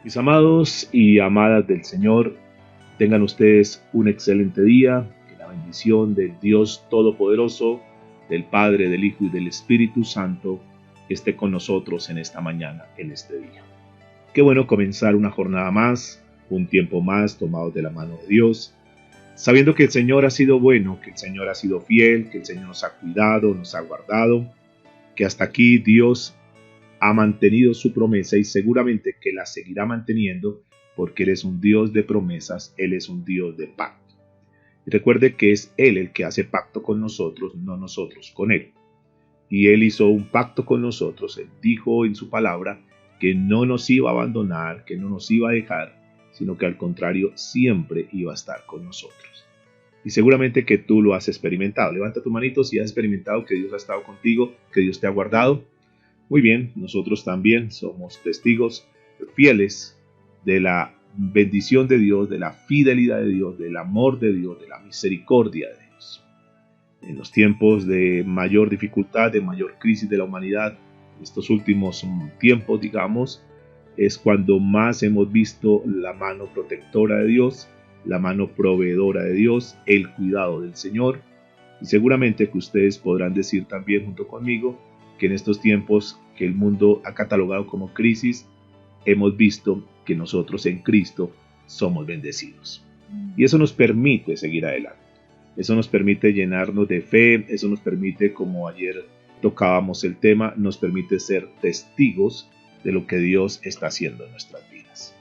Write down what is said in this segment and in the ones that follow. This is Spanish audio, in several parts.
Mis amados y amadas del Señor, tengan ustedes un excelente día, que la bendición del Dios Todopoderoso, del Padre, del Hijo y del Espíritu Santo esté con nosotros en esta mañana, en este día. Qué bueno comenzar una jornada más, un tiempo más tomados de la mano de Dios, sabiendo que el Señor ha sido bueno, que el Señor ha sido fiel, que el Señor nos ha cuidado, nos ha guardado, que hasta aquí Dios ha mantenido su promesa y seguramente que la seguirá manteniendo porque Él es un Dios de promesas, Él es un Dios de pacto. Y recuerde que es Él el que hace pacto con nosotros, no nosotros con Él. Y Él hizo un pacto con nosotros, Él dijo en su palabra que no nos iba a abandonar, que no nos iba a dejar, sino que al contrario siempre iba a estar con nosotros. Y seguramente que tú lo has experimentado. Levanta tu manito si has experimentado que Dios ha estado contigo, que Dios te ha guardado. Muy bien, nosotros también somos testigos fieles de la bendición de Dios, de la fidelidad de Dios, del amor de Dios, de la misericordia de Dios. En los tiempos de mayor dificultad, de mayor crisis de la humanidad, estos últimos tiempos, digamos, es cuando más hemos visto la mano protectora de Dios, la mano proveedora de Dios, el cuidado del Señor. Y seguramente que ustedes podrán decir también junto conmigo que en estos tiempos que el mundo ha catalogado como crisis, hemos visto que nosotros en Cristo somos bendecidos. Y eso nos permite seguir adelante. Eso nos permite llenarnos de fe, eso nos permite, como ayer tocábamos el tema, nos permite ser testigos de lo que Dios está haciendo en nuestras vidas.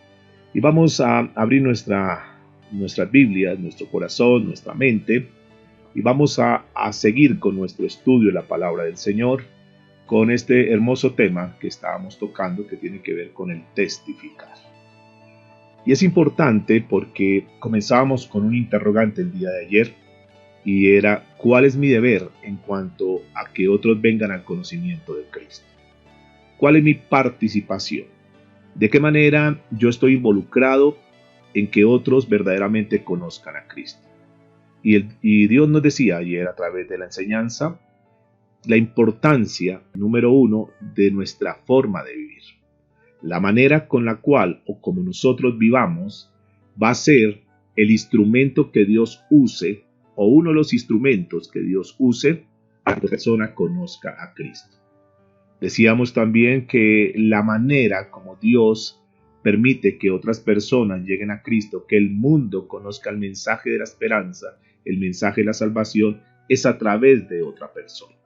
Y vamos a abrir nuestras Biblias, nuestro corazón, nuestra mente, y vamos a seguir con nuestro estudio de la palabra del Señor, con este hermoso tema que estábamos tocando que tiene que ver con el testificar. Y es importante porque comenzábamos con un interrogante el día de ayer y era ¿cuál es mi deber en cuanto a que otros vengan al conocimiento de Cristo? ¿Cuál es mi participación? ¿De qué manera yo estoy involucrado en que otros verdaderamente conozcan a Cristo? Y Dios nos decía ayer a través de la enseñanza la importancia, número uno, de nuestra forma de vivir. La manera con la cual o como nosotros vivamos va a ser el instrumento que Dios use o uno de los instrumentos que Dios use para que la persona conozca a Cristo. Decíamos también que la manera como Dios permite que otras personas lleguen a Cristo, que el mundo conozca el mensaje de la esperanza, el mensaje de la salvación, es a través de otra persona.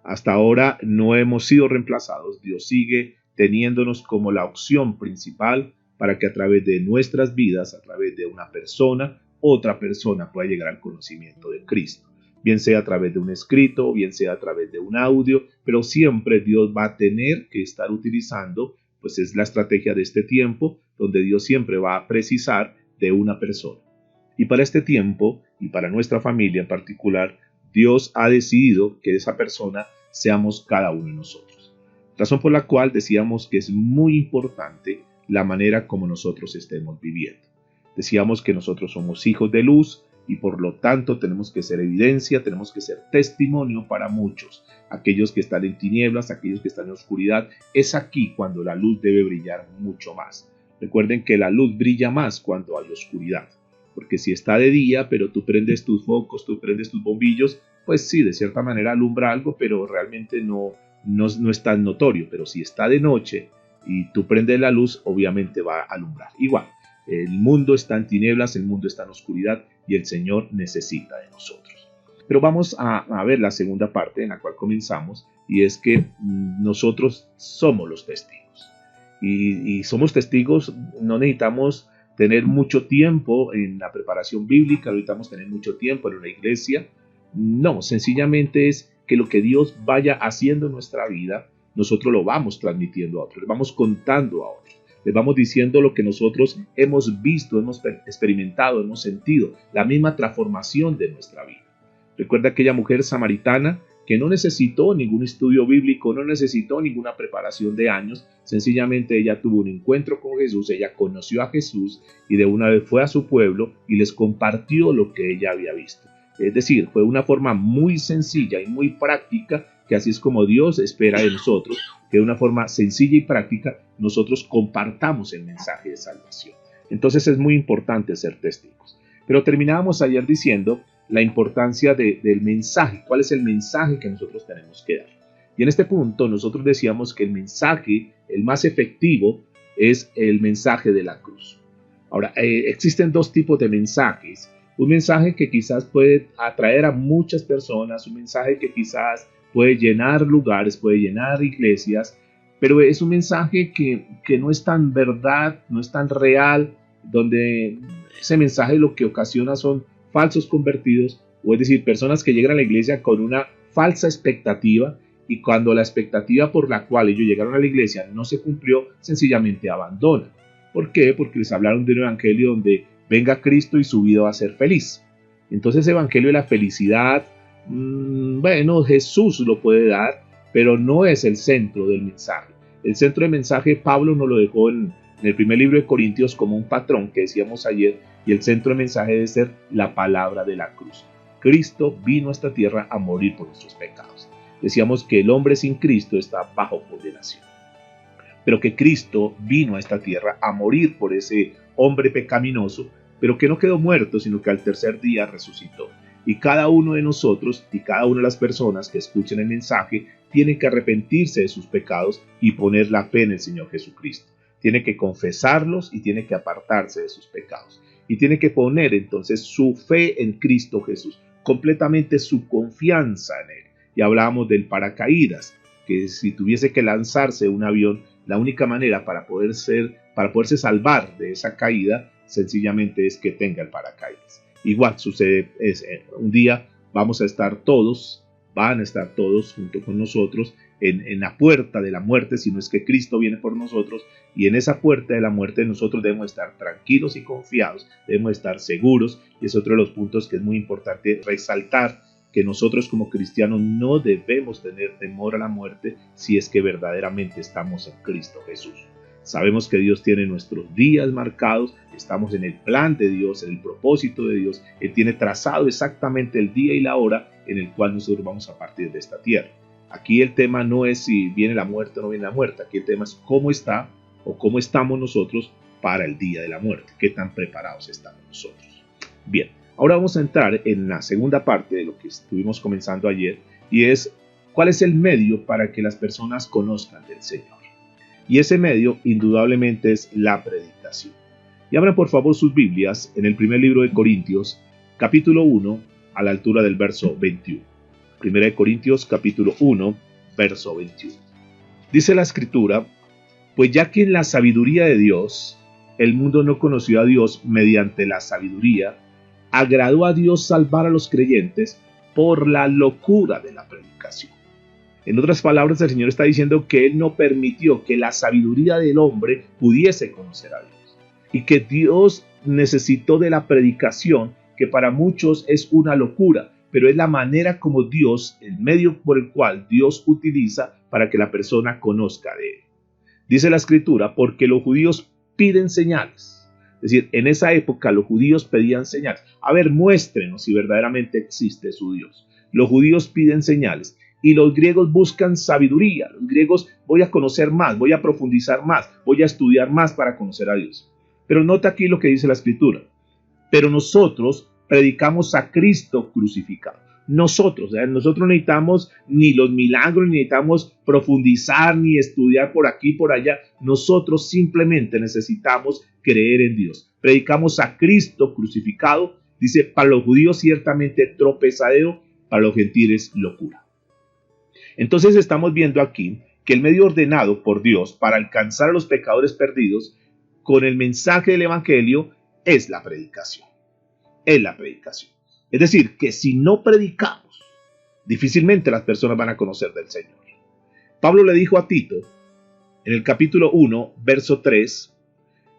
Hasta ahora no hemos sido reemplazados. Dios sigue teniéndonos como la opción principal para que a través de nuestras vidas, a través de una persona, otra persona pueda llegar al conocimiento de Cristo. Bien sea a través de un escrito, bien sea a través de un audio, pero siempre Dios va a tener que estar utilizando, pues es la estrategia de este tiempo, donde Dios siempre va a precisar de una persona. Y para este tiempo, y para nuestra familia en particular, Dios ha decidido que esa persona seamos cada uno de nosotros. Razón por la cual decíamos que es muy importante la manera como nosotros estemos viviendo. Decíamos que nosotros somos hijos de luz y por lo tanto tenemos que ser evidencia, tenemos que ser testimonio para muchos. Aquellos que están en tinieblas, aquellos que están en oscuridad, es aquí cuando la luz debe brillar mucho más. Recuerden que la luz brilla más cuando hay oscuridad. Porque si está de día, pero tú prendes tus focos, tú prendes tus bombillos, pues sí, de cierta manera alumbra algo, pero realmente no es tan notorio. Pero si está de noche y tú prendes la luz, obviamente va a alumbrar. Igual, el mundo está en tinieblas, el mundo está en oscuridad y el Señor necesita de nosotros. Pero vamos a ver la segunda parte en la cual comenzamos, y es que nosotros somos los testigos. Y somos testigos, no necesitamos tener mucho tiempo en la preparación bíblica, necesitamos tener mucho tiempo en una iglesia. No, sencillamente es que lo que Dios vaya haciendo en nuestra vida, nosotros lo vamos transmitiendo a otros, le vamos contando a otros, les vamos diciendo lo que nosotros hemos visto, hemos experimentado, hemos sentido, la misma transformación de nuestra vida. Recuerda aquella mujer samaritana que no necesitó ningún estudio bíblico, no necesitó ninguna preparación de años, sencillamente ella tuvo un encuentro con Jesús, ella conoció a Jesús y de una vez fue a su pueblo y les compartió lo que ella había visto. Es decir, fue una forma muy sencilla y muy práctica, que así es como Dios espera de nosotros, que de una forma sencilla y práctica nosotros compartamos el mensaje de salvación. Entonces es muy importante ser testigos. Pero terminábamos ayer diciendo la importancia del mensaje. ¿Cuál es el mensaje que nosotros tenemos que dar? Y en este punto nosotros decíamos que el mensaje, el más efectivo, es el mensaje de la cruz. Ahora, existen dos tipos de mensajes. Un mensaje que quizás puede atraer a muchas personas, un mensaje que quizás puede llenar lugares, puede llenar iglesias, pero es un mensaje que no es tan verdad, no es tan real, donde ese mensaje lo que ocasiona son falsos convertidos, o es decir, personas que llegan a la iglesia con una falsa expectativa, y cuando la expectativa por la cual ellos llegaron a la iglesia no se cumplió, sencillamente abandonan. ¿Por qué? Porque les hablaron de un evangelio donde venga Cristo y su vida va a ser feliz. Entonces ese evangelio de la felicidad, bueno, Jesús lo puede dar, pero no es el centro del mensaje. El centro del mensaje Pablo nos lo dejó en el primer libro de Corintios como un patrón que decíamos ayer, y el centro del mensaje debe ser la palabra de la cruz. Cristo vino a esta tierra a morir por nuestros pecados. Decíamos que el hombre sin Cristo está bajo condenación, pero que Cristo vino a esta tierra a morir por ese hombre pecaminoso, pero que no quedó muerto, sino que al tercer día resucitó. Y cada uno de nosotros y cada una de las personas que escuchen el mensaje tiene que arrepentirse de sus pecados y poner la fe en el Señor Jesucristo. Tiene que confesarlos y tiene que apartarse de sus pecados. Y tiene que poner entonces su fe en Cristo Jesús, completamente su confianza en Él. Y hablábamos del paracaídas, que si tuviese que lanzarse un avión, la única manera para poderse salvar de esa caída, sencillamente es que tenga el paracaídas. Igual sucede, un día van a estar todos junto con nosotros en la puerta de la muerte, si no es que Cristo viene por nosotros, y en esa puerta de la muerte nosotros debemos estar tranquilos y confiados, debemos estar seguros, y es otro de los puntos que es muy importante resaltar, que nosotros como cristianos no debemos tener temor a la muerte si es que verdaderamente estamos en Cristo Jesús. Sabemos que Dios tiene nuestros días marcados, estamos en el plan de Dios, en el propósito de Dios. Él tiene trazado exactamente el día y la hora en el cual nosotros vamos a partir de esta tierra. Aquí el tema no es si viene la muerte o no viene la muerte, aquí el tema es cómo está o cómo estamos nosotros para el día de la muerte, qué tan preparados estamos nosotros. Bien. Ahora vamos a entrar en la segunda parte de lo que estuvimos comenzando ayer, y es cuál es el medio para que las personas conozcan del Señor. Y ese medio indudablemente es la predicación. Y abran por favor sus Biblias en el primer libro de Corintios, capítulo 1, a la altura del verso 21. Primera de Corintios, capítulo 1, verso 21. Dice la Escritura, pues ya que en la sabiduría de Dios, el mundo no conoció a Dios mediante la sabiduría, agradó a Dios salvar a los creyentes por la locura de la predicación. En otras palabras, el Señor está diciendo que Él no permitió que la sabiduría del hombre pudiese conocer a Dios, y que Dios necesitó de la predicación, que para muchos es una locura, pero es la manera como Dios, el medio por el cual Dios utiliza para que la persona conozca de Él. Dice la Escritura, porque los judíos piden señales. Es decir, en esa época los judíos pedían señales. A ver, muéstrenos si verdaderamente existe su Dios. Los judíos piden señales y los griegos buscan sabiduría. Los griegos, voy a conocer más, voy a profundizar más, voy a estudiar más para conocer a Dios. Pero nota aquí lo que dice la Escritura. Pero nosotros predicamos a Cristo crucificado. Nosotros no necesitamos ni los milagros, ni necesitamos profundizar, ni estudiar por aquí y por allá. Nosotros simplemente necesitamos creer en Dios. Predicamos a Cristo crucificado. Dice, para los judíos ciertamente tropezadero, para los gentiles locura. Entonces estamos viendo aquí que el medio ordenado por Dios para alcanzar a los pecadores perdidos con el mensaje del evangelio es la predicación. Es la predicación. Es decir, que si no predicamos, difícilmente las personas van a conocer del Señor. Pablo le dijo a Tito, en el capítulo 1, verso 3,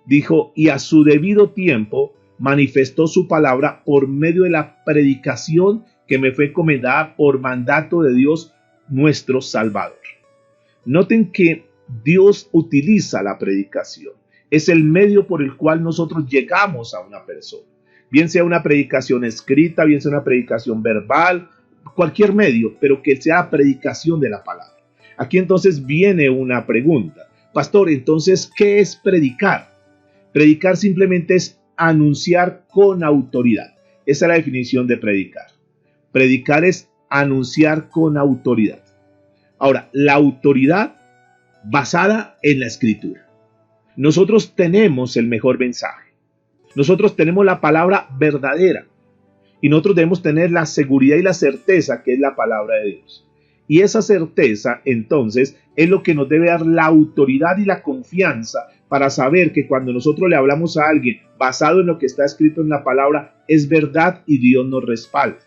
dijo, y a su debido tiempo manifestó su palabra por medio de la predicación que me fue encomendada por mandato de Dios nuestro Salvador. Noten que Dios utiliza la predicación. Es el medio por el cual nosotros llegamos a una persona. Bien sea una predicación escrita, bien sea una predicación verbal, cualquier medio, pero que sea predicación de la palabra. Aquí entonces viene una pregunta. Pastor, entonces, ¿qué es predicar? Predicar simplemente es anunciar con autoridad. Esa es la definición de predicar. Predicar es anunciar con autoridad. Ahora, la autoridad basada en la Escritura. Nosotros tenemos el mejor mensaje. Nosotros tenemos la palabra verdadera. Y nosotros debemos tener la seguridad y la certeza que es la palabra de Dios. Y esa certeza, entonces, es lo que nos debe dar la autoridad y la confianza para saber que cuando nosotros le hablamos a alguien basado en lo que está escrito en la palabra, es verdad y Dios nos respalda.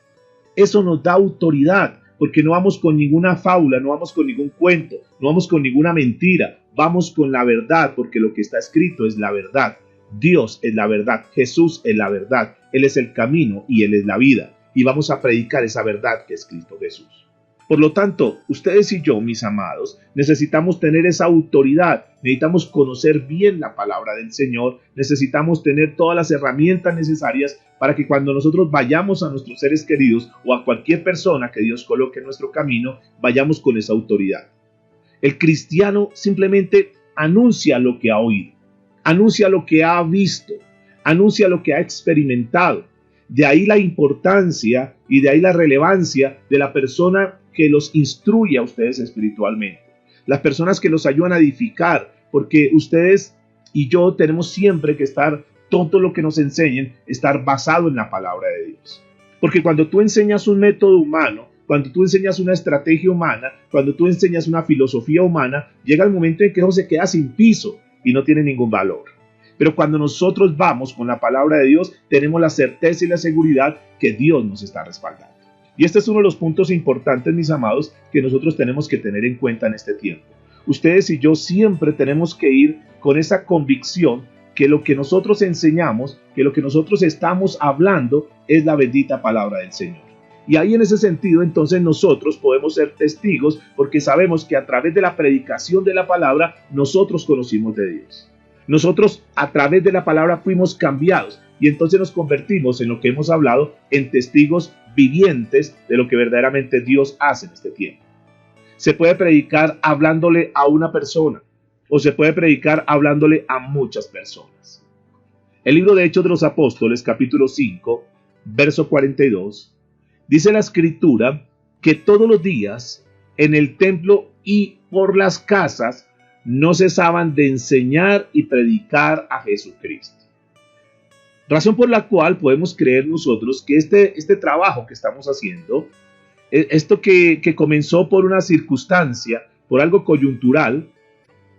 Eso nos da autoridad, porque no vamos con ninguna fábula, no vamos con ningún cuento, no vamos con ninguna mentira, vamos con la verdad, porque lo que está escrito es la verdad. Dios es la verdad, Jesús es la verdad, Él es el camino y Él es la vida. Y vamos a predicar esa verdad que es Cristo Jesús. Por lo tanto, ustedes y yo, mis amados, necesitamos tener esa autoridad, necesitamos conocer bien la palabra del Señor, necesitamos tener todas las herramientas necesarias para que cuando nosotros vayamos a nuestros seres queridos o a cualquier persona que Dios coloque en nuestro camino, vayamos con esa autoridad. El cristiano simplemente anuncia lo que ha oído, anuncia lo que ha visto, anuncia lo que ha experimentado. De ahí la importancia y de ahí la relevancia de la persona que los instruye a ustedes espiritualmente. Las personas que los ayudan a edificar, porque ustedes y yo tenemos siempre que estar, todo lo que nos enseñen, estar basado en la palabra de Dios. Porque cuando tú enseñas un método humano, cuando tú enseñas una estrategia humana, cuando tú enseñas una filosofía humana, llega el momento en que eso se queda sin piso y no tiene ningún valor. Pero cuando nosotros vamos con la palabra de Dios, tenemos la certeza y la seguridad que Dios nos está respaldando. Y este es uno de los puntos importantes, mis amados, que nosotros tenemos que tener en cuenta en este tiempo. Ustedes y yo siempre tenemos que ir con esa convicción que lo que nosotros enseñamos, que lo que nosotros estamos hablando es la bendita palabra del Señor. Y ahí en ese sentido, entonces nosotros podemos ser testigos porque sabemos que a través de la predicación de la palabra, nosotros conocimos de Dios. Nosotros a través de la palabra fuimos cambiados y entonces nos convertimos en lo que hemos hablado en testigos vivientes de lo que verdaderamente Dios hace en este tiempo. Se puede predicar hablándole a una persona o se puede predicar hablándole a muchas personas. El libro de Hechos de los Apóstoles, capítulo 5, verso 42, dice la Escritura que todos los días en el templo y por las casas no cesaban de enseñar y predicar a Jesucristo. Razón por la cual podemos creer nosotros que este trabajo que estamos haciendo, esto que comenzó por una circunstancia, por algo coyuntural,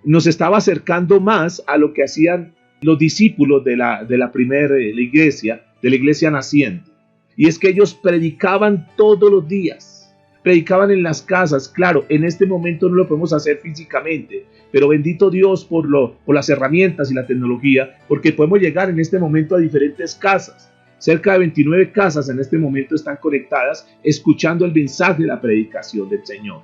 nos estaba acercando más a lo que hacían los discípulos de la primera iglesia, de la iglesia naciente. Y es que ellos predicaban todos los días. Predicaban en las casas. Claro, en este momento no lo podemos hacer físicamente, pero bendito Dios por las herramientas y la tecnología, porque podemos llegar en este momento a diferentes casas. Cerca de 29 casas en este momento están conectadas, escuchando el mensaje de la predicación del Señor.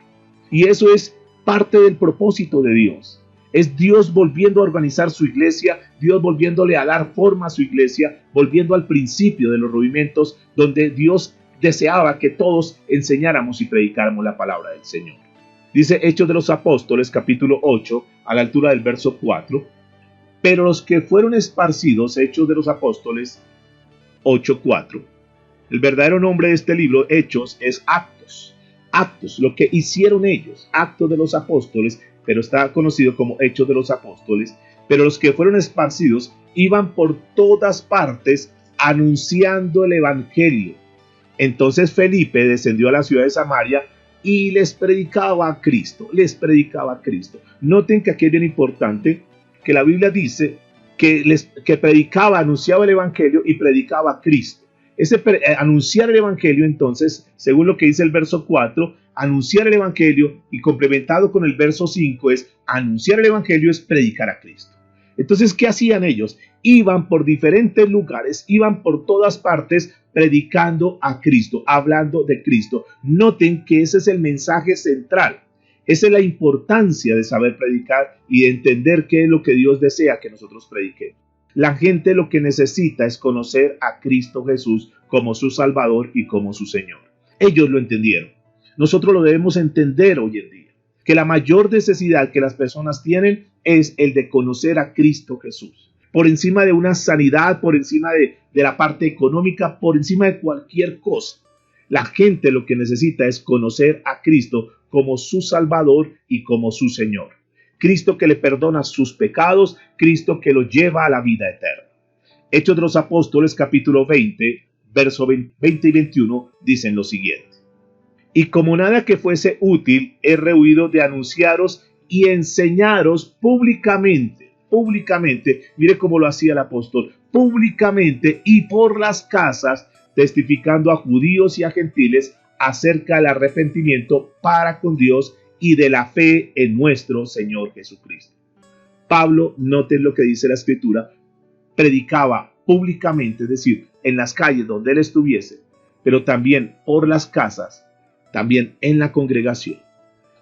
Y eso es parte del propósito de Dios. Es Dios volviendo a organizar su iglesia, Dios volviéndole a dar forma a su iglesia, volviendo al principio de los rudimentos donde Dios deseaba que todos enseñáramos y predicáramos la palabra del Señor. Dice Hechos de los Apóstoles, capítulo 8, a la altura del verso 4, pero los que fueron esparcidos, Hechos de los Apóstoles 8:4. El verdadero nombre de este libro, Hechos, es Actos. Actos, lo que hicieron ellos, Actos de los Apóstoles, pero está conocido como Hechos de los Apóstoles. Pero los que fueron esparcidos iban por todas partes anunciando el Evangelio. Entonces Felipe descendió a la ciudad de Samaria y les predicaba a Cristo, Noten que aquí es bien importante que la Biblia dice que predicaba, anunciaba el Evangelio y predicaba a Cristo. Anunciar el Evangelio, entonces, según lo que dice el verso 4, anunciar el Evangelio y complementado con el verso 5 es anunciar el Evangelio es predicar a Cristo. Entonces, ¿qué hacían ellos? Iban por diferentes lugares, iban por todas partes predicando a Cristo, hablando de Cristo. Noten que ese es el mensaje central. Esa es la importancia de saber predicar y de entender qué es lo que Dios desea que nosotros prediquemos. La gente lo que necesita es conocer a Cristo Jesús como su Salvador y como su Señor. Ellos lo entendieron. Nosotros lo debemos entender hoy en día. que la mayor necesidad que las personas tienen es el de conocer a Cristo Jesús. Por encima de una sanidad, por encima de la parte económica, por encima de cualquier cosa. La gente lo que necesita es conocer a Cristo como su Salvador y como su Señor. Cristo que le perdona sus pecados, Cristo que lo lleva a la vida eterna. Hechos de los Apóstoles, capítulo 20, versos 20 y 21, dicen lo siguiente. Y como nada que fuese útil, he rehuido de anunciaros y enseñaros públicamente, mire cómo lo hacía el apóstol, públicamente y por las casas, testificando a judíos y a gentiles acerca del arrepentimiento para con Dios y de la fe en nuestro Señor Jesucristo. Pablo, noten lo que dice la Escritura, predicaba públicamente, es decir, en las calles donde él estuviese, pero también por las casas, también en la congregación.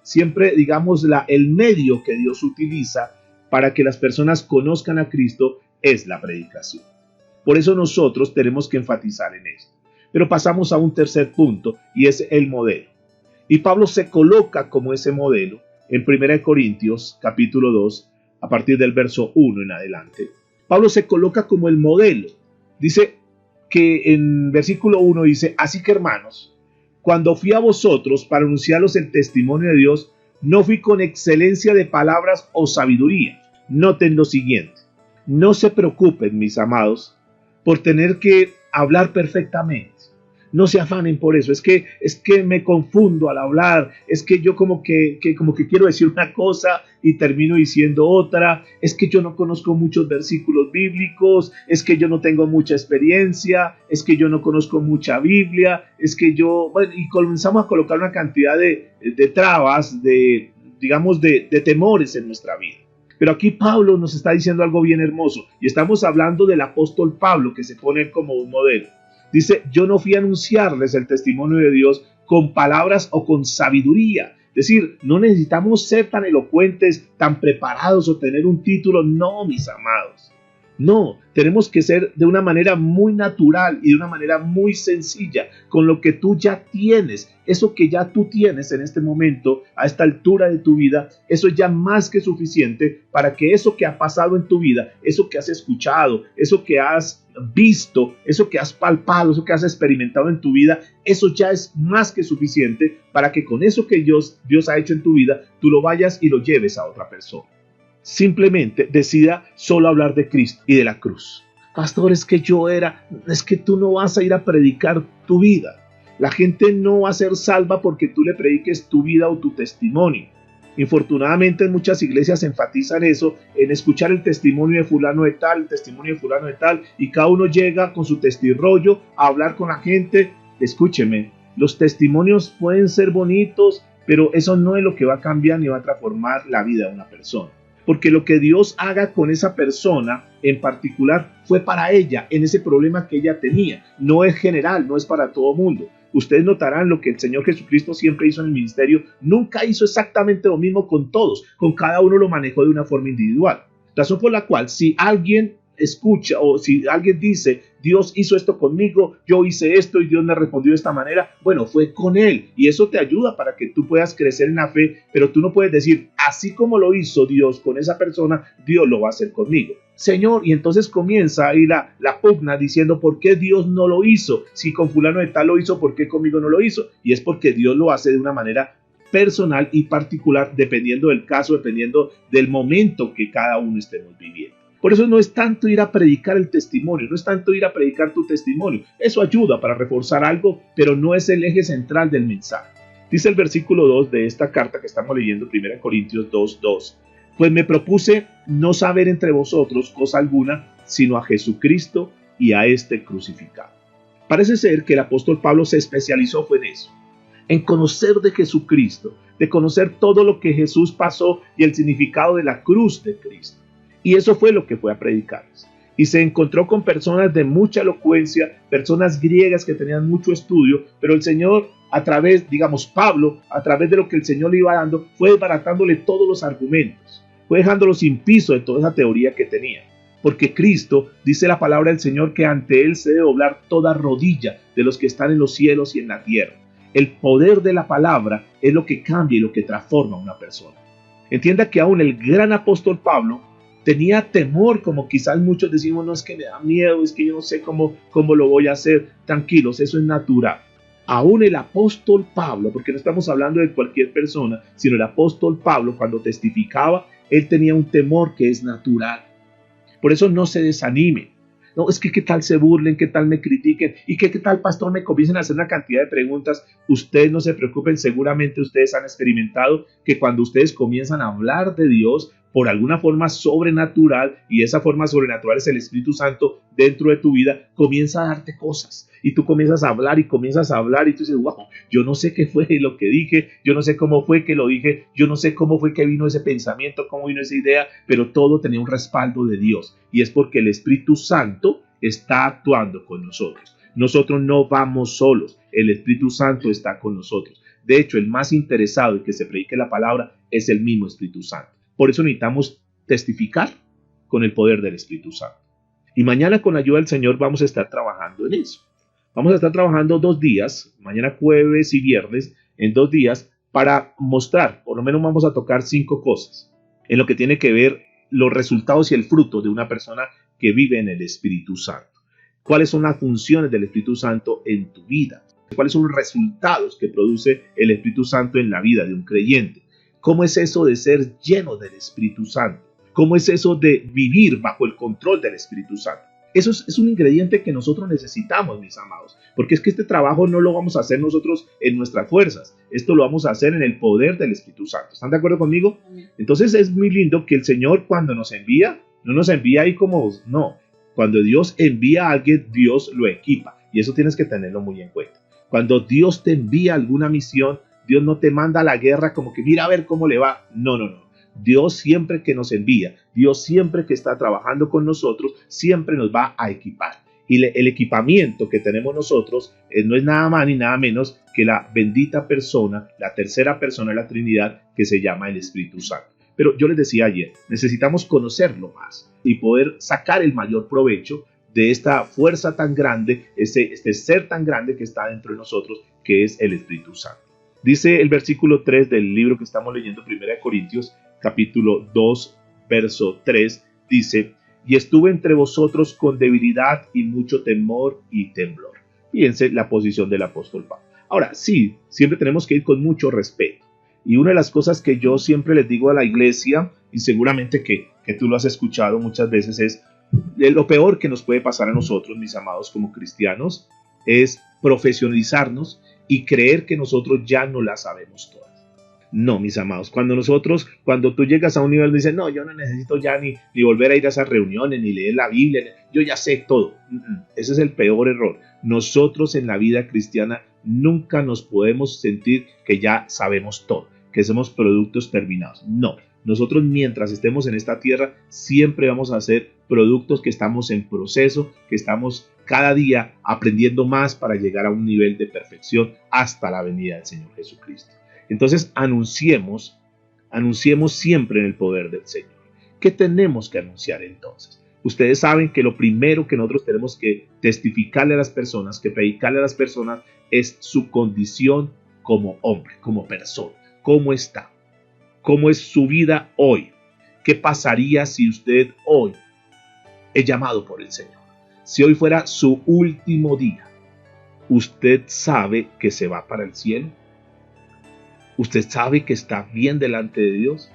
Siempre, digamos, el medio que Dios utiliza para que las personas conozcan a Cristo es la predicación. Por eso nosotros tenemos que enfatizar en esto. Pero pasamos a un tercer punto y es el modelo. Y Pablo se coloca como ese modelo en 1 Corintios capítulo 2 a partir del verso 1 en adelante. Pablo se coloca como el modelo. Dice que en versículo 1 dice, así que hermanos, cuando fui a vosotros para anunciaros el testimonio de Dios, no fui con excelencia de palabras o sabiduría. Noten lo siguiente, no se preocupen, mis amados, por tener que hablar perfectamente. No se afanen por eso, es que me confundo al hablar, es que yo como que quiero decir una cosa y termino diciendo otra, es que yo no conozco muchos versículos bíblicos, es que yo no tengo mucha experiencia, es que yo no conozco mucha Biblia, es que y comenzamos a colocar una cantidad de trabas, de temores en nuestra vida. Pero aquí Pablo nos está diciendo algo bien hermoso y estamos hablando del apóstol Pablo que se pone como un modelo. Dice, yo no fui a anunciarles el testimonio de Dios con palabras o con sabiduría. Es decir, no necesitamos ser tan elocuentes, tan preparados o tener un título. No, mis amados. No, tenemos que ser de una manera muy natural y de una manera muy sencilla, con lo que tú ya tienes, eso que ya tú tienes en este momento, a esta altura de tu vida, eso es ya más que suficiente para que eso que ha pasado en tu vida, eso que has escuchado, eso que has visto, eso que has palpado, eso que has experimentado en tu vida, eso ya es más que suficiente para que con eso que Dios ha hecho en tu vida, tú lo vayas y lo lleves a otra persona. Simplemente decida solo hablar de Cristo y de la cruz. Pastor, es que tú no vas a ir a predicar tu vida. La gente no va a ser salva porque tú le prediques tu vida o tu testimonio. Infortunadamente en muchas iglesias enfatizan eso, en escuchar el testimonio de fulano de tal, el testimonio de fulano de tal, y cada uno llega con su testirrollo a hablar con la gente. Escúcheme, los testimonios pueden ser bonitos, pero eso no es lo que va a cambiar ni va a transformar la vida de una persona. Porque lo que Dios haga con esa persona en particular fue para ella, en ese problema que ella tenía. No es general, no es para todo mundo. Ustedes notarán lo que el Señor Jesucristo siempre hizo en el ministerio. Nunca hizo exactamente lo mismo con todos. Con cada uno lo manejó de una forma individual. Razón por la cual, si alguien escucha o si alguien dice, Dios hizo esto conmigo, yo hice esto y Dios me respondió de esta manera, bueno, fue con él y eso te ayuda para que tú puedas crecer en la fe, pero tú no puedes decir, así como lo hizo Dios con esa persona, Dios lo va a hacer conmigo. Señor, y entonces comienza ahí la pugna diciendo, ¿por qué Dios no lo hizo? Si con fulano de tal lo hizo, ¿por qué conmigo no lo hizo? Y es porque Dios lo hace de una manera personal y particular, dependiendo del caso, dependiendo del momento que cada uno estemos viviendo. Por eso no es tanto ir a predicar el testimonio, no es tanto ir a predicar tu testimonio. Eso ayuda para reforzar algo, pero no es el eje central del mensaje. Dice el versículo 2 de esta carta que estamos leyendo, 1 Corintios 2:2. Pues me propuse no saber entre vosotros cosa alguna, sino a Jesucristo y a este crucificado. Parece ser que el apóstol Pablo se especializó en eso, en conocer de Jesucristo, de conocer todo lo que Jesús pasó y el significado de la cruz de Cristo. Y eso fue lo que fue a predicarles. Y se encontró con personas de mucha elocuencia, personas griegas que tenían mucho estudio, pero el Señor, Pablo, a través de lo que el Señor le iba dando, fue desbaratándole todos los argumentos, fue dejándolo sin piso de toda esa teoría que tenía. Porque Cristo, dice la palabra del Señor, que ante Él se debe doblar toda rodilla de los que están en los cielos y en la tierra. El poder de la palabra es lo que cambia y lo que transforma a una persona. Entienda que aún el gran apóstol Pablo tenía temor, como quizás muchos decimos, no, es que me da miedo, es que yo no sé cómo lo voy a hacer. Tranquilos, eso es natural. Aún el apóstol Pablo, porque no estamos hablando de cualquier persona, sino el apóstol Pablo, cuando testificaba, él tenía un temor que es natural. Por eso no se desanime. No, es que qué tal se burlen, qué tal me critiquen y qué tal, pastor, me comiencen a hacer una cantidad de preguntas. Ustedes no se preocupen, seguramente ustedes han experimentado que cuando ustedes comienzan a hablar de Dios por alguna forma sobrenatural, y esa forma sobrenatural es el Espíritu Santo dentro de tu vida, comienza a darte cosas y tú comienzas a hablar y tú dices, wow, yo no sé qué fue lo que dije, yo no sé cómo fue que lo dije, yo no sé cómo fue que vino ese pensamiento, cómo vino esa idea, pero todo tenía un respaldo de Dios, y es porque el Espíritu Santo está actuando con nosotros. Nosotros no vamos solos, el Espíritu Santo está con nosotros. De hecho, el más interesado en que se predique la palabra es el mismo Espíritu Santo. Por eso necesitamos testificar con el poder del Espíritu Santo. Y mañana, con la ayuda del Señor, vamos a estar trabajando en eso. Vamos a estar trabajando 2 días, mañana jueves y viernes, en 2 días, para mostrar, por lo menos vamos a tocar 5 cosas, en lo que tiene que ver los resultados y el fruto de una persona que vive en el Espíritu Santo. ¿Cuáles son las funciones del Espíritu Santo en tu vida? ¿Cuáles son los resultados que produce el Espíritu Santo en la vida de un creyente? ¿Cómo es eso de ser lleno del Espíritu Santo? ¿Cómo es eso de vivir bajo el control del Espíritu Santo? Eso es un ingrediente que nosotros necesitamos, mis amados, porque es que este trabajo no lo vamos a hacer nosotros en nuestras fuerzas, esto lo vamos a hacer en el poder del Espíritu Santo. ¿Están de acuerdo conmigo? Entonces es muy lindo que el Señor, cuando nos envía, no nos envía ahí como, no, cuando Dios envía a alguien, Dios lo equipa, y eso tienes que tenerlo muy en cuenta. Cuando Dios te envía alguna misión, Dios no te manda a la guerra como que mira a ver cómo le va. No. Dios siempre que nos envía, Dios siempre que está trabajando con nosotros, siempre nos va a equipar. Y el equipamiento que tenemos nosotros no es nada más ni nada menos que la bendita persona, la tercera persona de la Trinidad, que se llama el Espíritu Santo. Pero yo les decía ayer, necesitamos conocerlo más y poder sacar el mayor provecho de esta fuerza tan grande, este ser tan grande que está dentro de nosotros, que es el Espíritu Santo. Dice el versículo 3 del libro que estamos leyendo, 1 Corintios, capítulo 2, verso 3, dice, y estuve entre vosotros con debilidad y mucho temor y temblor. Fíjense la posición del apóstol Pablo. Ahora, sí, siempre tenemos que ir con mucho respeto. Y una de las cosas que yo siempre les digo a la iglesia, y seguramente que tú lo has escuchado muchas veces, es lo peor que nos puede pasar a nosotros, mis amados, como cristianos, es profesionalizarnos y creer que nosotros ya no la sabemos todas. No, mis amados, cuando tú llegas a un nivel, dices, no, yo no necesito ya ni volver a ir a esas reuniones, ni leer la Biblia, yo ya sé todo. Ese es el peor error. Nosotros en la vida cristiana nunca nos podemos sentir que ya sabemos todo, que somos productos terminados. No, nosotros mientras estemos en esta tierra siempre vamos a ser productos que estamos en proceso, que estamos cada día aprendiendo más para llegar a un nivel de perfección hasta la venida del Señor Jesucristo. Entonces anunciemos siempre en el poder del Señor. ¿Qué tenemos que anunciar entonces? Ustedes saben que lo primero que nosotros tenemos que testificarle a las personas, que predicarle a las personas, es su condición como hombre, como persona. ¿Cómo está? ¿Cómo es su vida hoy? ¿Qué pasaría si usted hoy es llamado por el Señor? Si hoy fuera su último día, ¿usted sabe que se va para el cielo? ¿Usted sabe que está bien delante de Dios?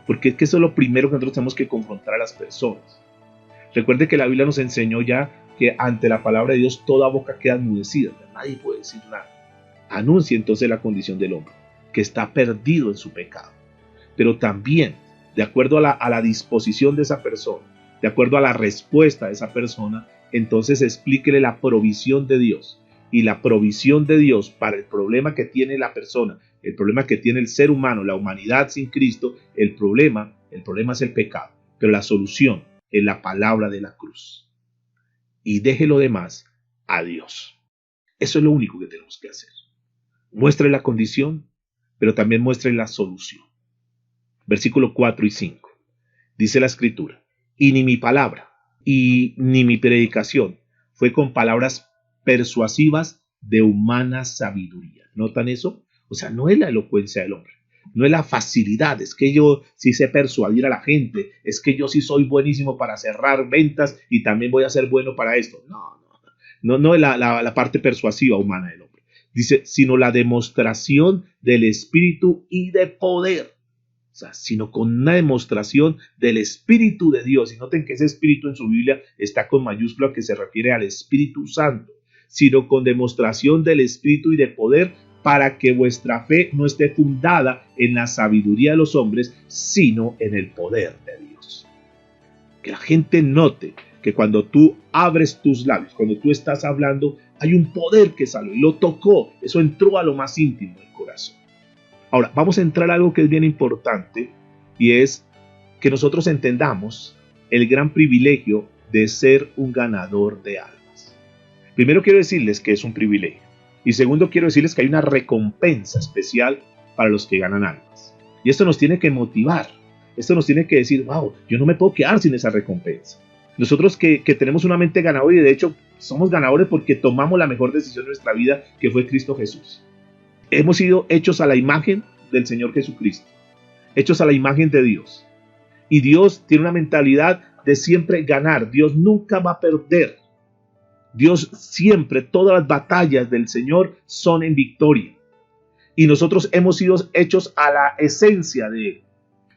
Porque es que eso es lo primero que nosotros tenemos que confrontar a las personas. Recuerde que la Biblia nos enseñó ya que ante la palabra de Dios toda boca queda enmudecida. Nadie puede decir nada. Anuncia entonces la condición del hombre, que está perdido en su pecado. Pero también, de acuerdo a la disposición de esa persona, de acuerdo a la respuesta de esa persona, entonces explíquele la provisión de Dios. Y la provisión de Dios para el problema que tiene la persona, el problema que tiene el ser humano, la humanidad sin Cristo, el problema es el pecado. Pero la solución es la palabra de la cruz. Y deje lo demás a Dios. Eso es lo único que tenemos que hacer. Muestre la condición, pero también muestre la solución. Versículo 4 y 5. Dice la Escritura, y ni mi palabra y ni mi predicación fue con palabras persuasivas de humana sabiduría. ¿Notan eso? O sea, no es la elocuencia del hombre, no es la facilidad, es que yo sí sé persuadir a la gente, es que yo sí soy buenísimo para cerrar ventas y también voy a ser bueno para esto. No es la parte persuasiva humana del hombre. Dice, sino la demostración del Espíritu y de poder. O sea, sino con una demostración del Espíritu de Dios. Y noten que ese Espíritu en su Biblia está con mayúscula, que se refiere al Espíritu Santo. Sino con demostración del Espíritu y de poder, para que vuestra fe no esté fundada en la sabiduría de los hombres, sino en el poder de Dios. Que la gente note que cuando tú abres tus labios, cuando tú estás hablando, hay un poder que sale, lo tocó, eso entró a lo más íntimo del corazón. Ahora, vamos a entrar a algo que es bien importante, y es que nosotros entendamos el gran privilegio de ser un ganador de almas. Primero quiero decirles que es un privilegio, y segundo quiero decirles que hay una recompensa especial para los que ganan almas. Y esto nos tiene que motivar, esto nos tiene que decir, wow, yo no me puedo quedar sin esa recompensa. Nosotros que tenemos una mente ganadora, y de hecho somos ganadores porque tomamos la mejor decisión de nuestra vida, que fue Cristo Jesús. Hemos sido hechos a la imagen del Señor Jesucristo, hechos a la imagen de Dios. Y Dios tiene una mentalidad de siempre ganar. Dios nunca va a perder. Dios siempre, todas las batallas del Señor son en victoria. Y nosotros hemos sido hechos a la esencia de Él.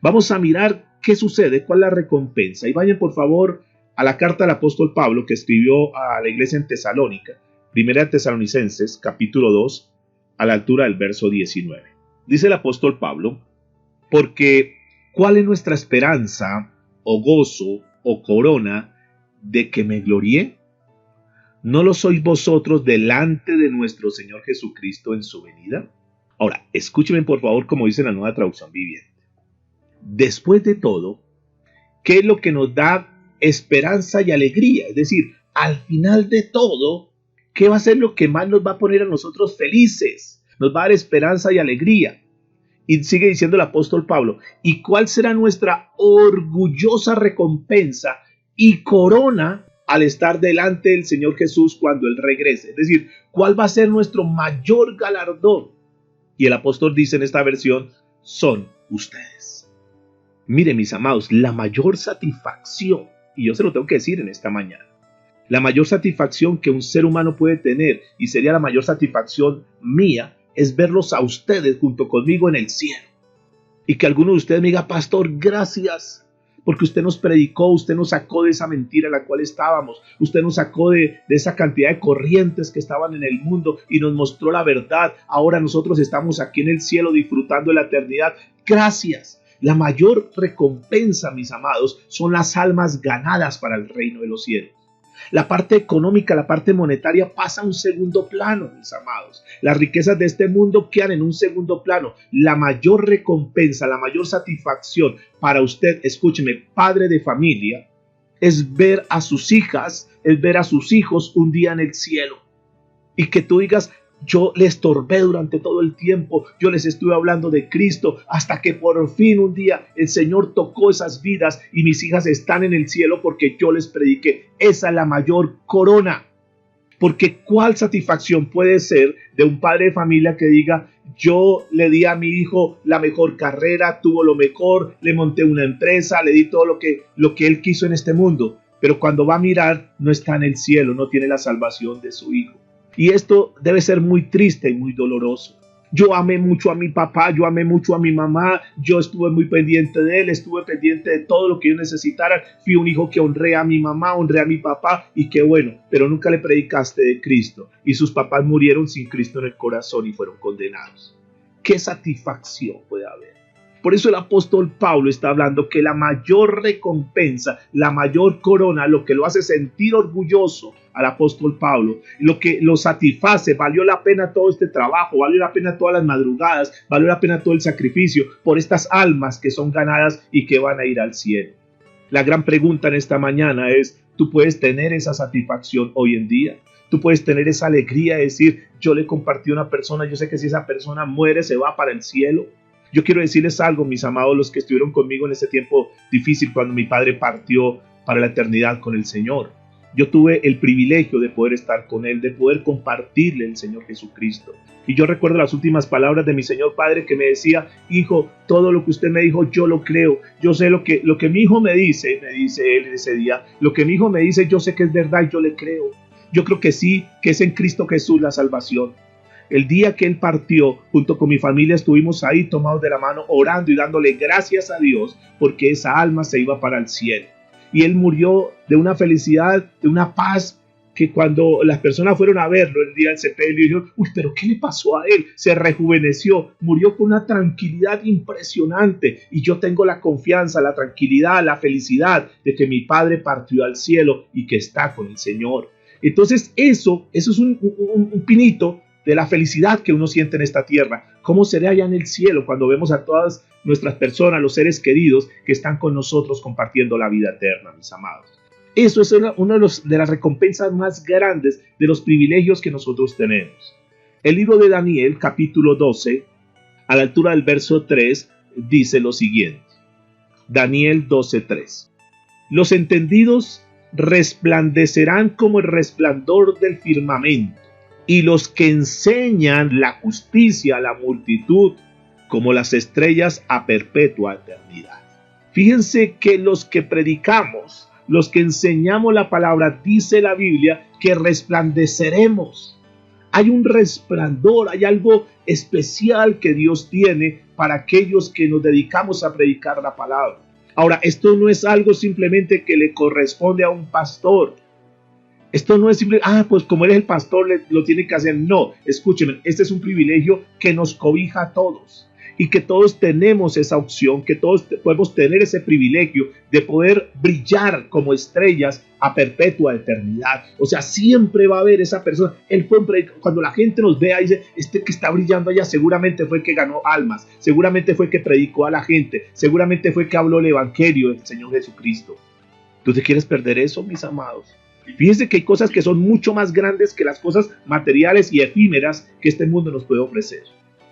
Vamos a mirar qué sucede, cuál es la recompensa. Y vayan por favor a la carta del apóstol Pablo que escribió a la iglesia en Tesalónica, primera de Tesalonicenses, capítulo 2, a la altura del verso 19. Dice el apóstol Pablo, porque ¿cuál es nuestra esperanza o gozo o corona de que me glorié? ¿No lo sois vosotros delante de nuestro Señor Jesucristo en su venida? Ahora, escúchenme por favor como dice la Nueva Traducción Viviente. Después de todo, ¿qué es lo que nos da esperanza y alegría? Es decir, al final de todo, ¿qué va a ser lo que más nos va a poner a nosotros felices? Nos va a dar esperanza y alegría. Y sigue diciendo el apóstol Pablo, ¿y cuál será nuestra orgullosa recompensa y corona al estar delante del Señor Jesús cuando Él regrese? Es decir, ¿cuál va a ser nuestro mayor galardón? Y el apóstol dice en esta versión, son ustedes. Miren, mis amados, la mayor satisfacción, y yo se lo tengo que decir en esta mañana, la mayor satisfacción que un ser humano puede tener, y sería la mayor satisfacción mía, es verlos a ustedes junto conmigo en el cielo. Y que alguno de ustedes me diga, pastor, gracias, porque usted nos predicó, usted nos sacó de esa mentira en la cual estábamos, usted nos sacó de esa cantidad de corrientes que estaban en el mundo y nos mostró la verdad. Ahora nosotros estamos aquí en el cielo disfrutando de la eternidad. Gracias. La mayor recompensa, mis amados, son las almas ganadas para el reino de los cielos. La parte económica, la parte monetaria pasa a un segundo plano, mis amados. Las riquezas de este mundo quedan en un segundo plano. La mayor recompensa, la mayor satisfacción para usted, escúcheme, padre de familia, es ver a sus hijas, es ver a sus hijos un día en el cielo. Y que tú digas, yo les estorbé durante todo el tiempo, yo les estuve hablando de Cristo, hasta que por fin un día el Señor tocó esas vidas y mis hijas están en el cielo porque yo les prediqué. Esa es la mayor corona. Porque ¿cuál satisfacción puede ser de un padre de familia que diga, yo le di a mi hijo la mejor carrera, tuvo lo mejor, le monté una empresa, le di todo lo que él quiso en este mundo, pero cuando va a mirar no está en el cielo, no tiene la salvación de su hijo? Y esto debe ser muy triste y muy doloroso. Yo amé mucho a mi papá, yo amé mucho a mi mamá, yo estuve muy pendiente de él, estuve pendiente de todo lo que ellos necesitaran. Fui un hijo que honré a mi mamá, honré a mi papá y qué bueno, pero nunca le predicaste de Cristo. Y sus papás murieron sin Cristo en el corazón y fueron condenados. ¿Qué satisfacción puede haber? Por eso el apóstol Pablo está hablando que la mayor recompensa, la mayor corona, lo que lo hace sentir orgulloso al apóstol Pablo, lo que lo satisface, valió la pena todo este trabajo, valió la pena todas las madrugadas, valió la pena todo el sacrificio por estas almas que son ganadas y que van a ir al cielo. La gran pregunta en esta mañana es, ¿tú puedes tener esa satisfacción hoy en día? Tú puedes tener esa alegría de decir, yo le compartí a una persona, yo sé que si esa persona muere se va para el cielo. Yo quiero decirles algo, mis amados, los que estuvieron conmigo en ese tiempo difícil cuando mi padre partió para la eternidad con el Señor. Yo tuve el privilegio de poder estar con él, de poder compartirle el Señor Jesucristo. Y yo recuerdo las últimas palabras de mi Señor Padre que me decía: hijo, todo lo que usted me dijo, yo lo creo. Yo sé lo que mi hijo me dice él en ese día, lo que mi hijo me dice, yo sé que es verdad y yo le creo. Yo creo que sí, que es en Cristo Jesús la salvación. El día que él partió, junto con mi familia estuvimos ahí tomados de la mano, orando y dándole gracias a Dios, porque esa alma se iba para el cielo. Y él murió de una felicidad, de una paz, que cuando las personas fueron a verlo el día del sepelio, dijeron: uy, pero ¿qué le pasó a él? Se rejuveneció, murió con una tranquilidad impresionante. Y yo tengo la confianza, la tranquilidad, la felicidad de que mi padre partió al cielo y que está con el Señor. Entonces eso es un pinito de la felicidad que uno siente en esta tierra. ¿Cómo será allá en el cielo cuando vemos a todas nuestras personas, los seres queridos que están con nosotros compartiendo la vida eterna, mis amados? Eso es una de las recompensas más grandes de los privilegios que nosotros tenemos. El libro de Daniel, capítulo 12, a la altura del verso 3, dice lo siguiente. Daniel 12:3. Los entendidos resplandecerán como el resplandor del firmamento, y los que enseñan la justicia a la multitud como las estrellas a perpetua eternidad. Fíjense que los que predicamos, los que enseñamos la palabra, dice la Biblia que resplandeceremos. Hay un resplandor, hay algo especial que Dios tiene para aquellos que nos dedicamos a predicar la palabra. Ahora, esto no es algo simplemente que le corresponde a un pastor. Esto no es simple, pues como él es el pastor, lo tiene que hacer. No, escúchenme, este es un privilegio que nos cobija a todos. Y que todos tenemos esa opción, que todos podemos tener ese privilegio de poder brillar como estrellas a perpetua eternidad. O sea, siempre va a haber esa persona. Cuando la gente nos vea, dice: este que está brillando allá seguramente fue que ganó almas, seguramente fue que predicó a la gente, seguramente fue que habló el evangelio del Señor Jesucristo. ¿Tú te quieres perder eso, mis amados? Fíjense que hay cosas que son mucho más grandes que las cosas materiales y efímeras que este mundo nos puede ofrecer.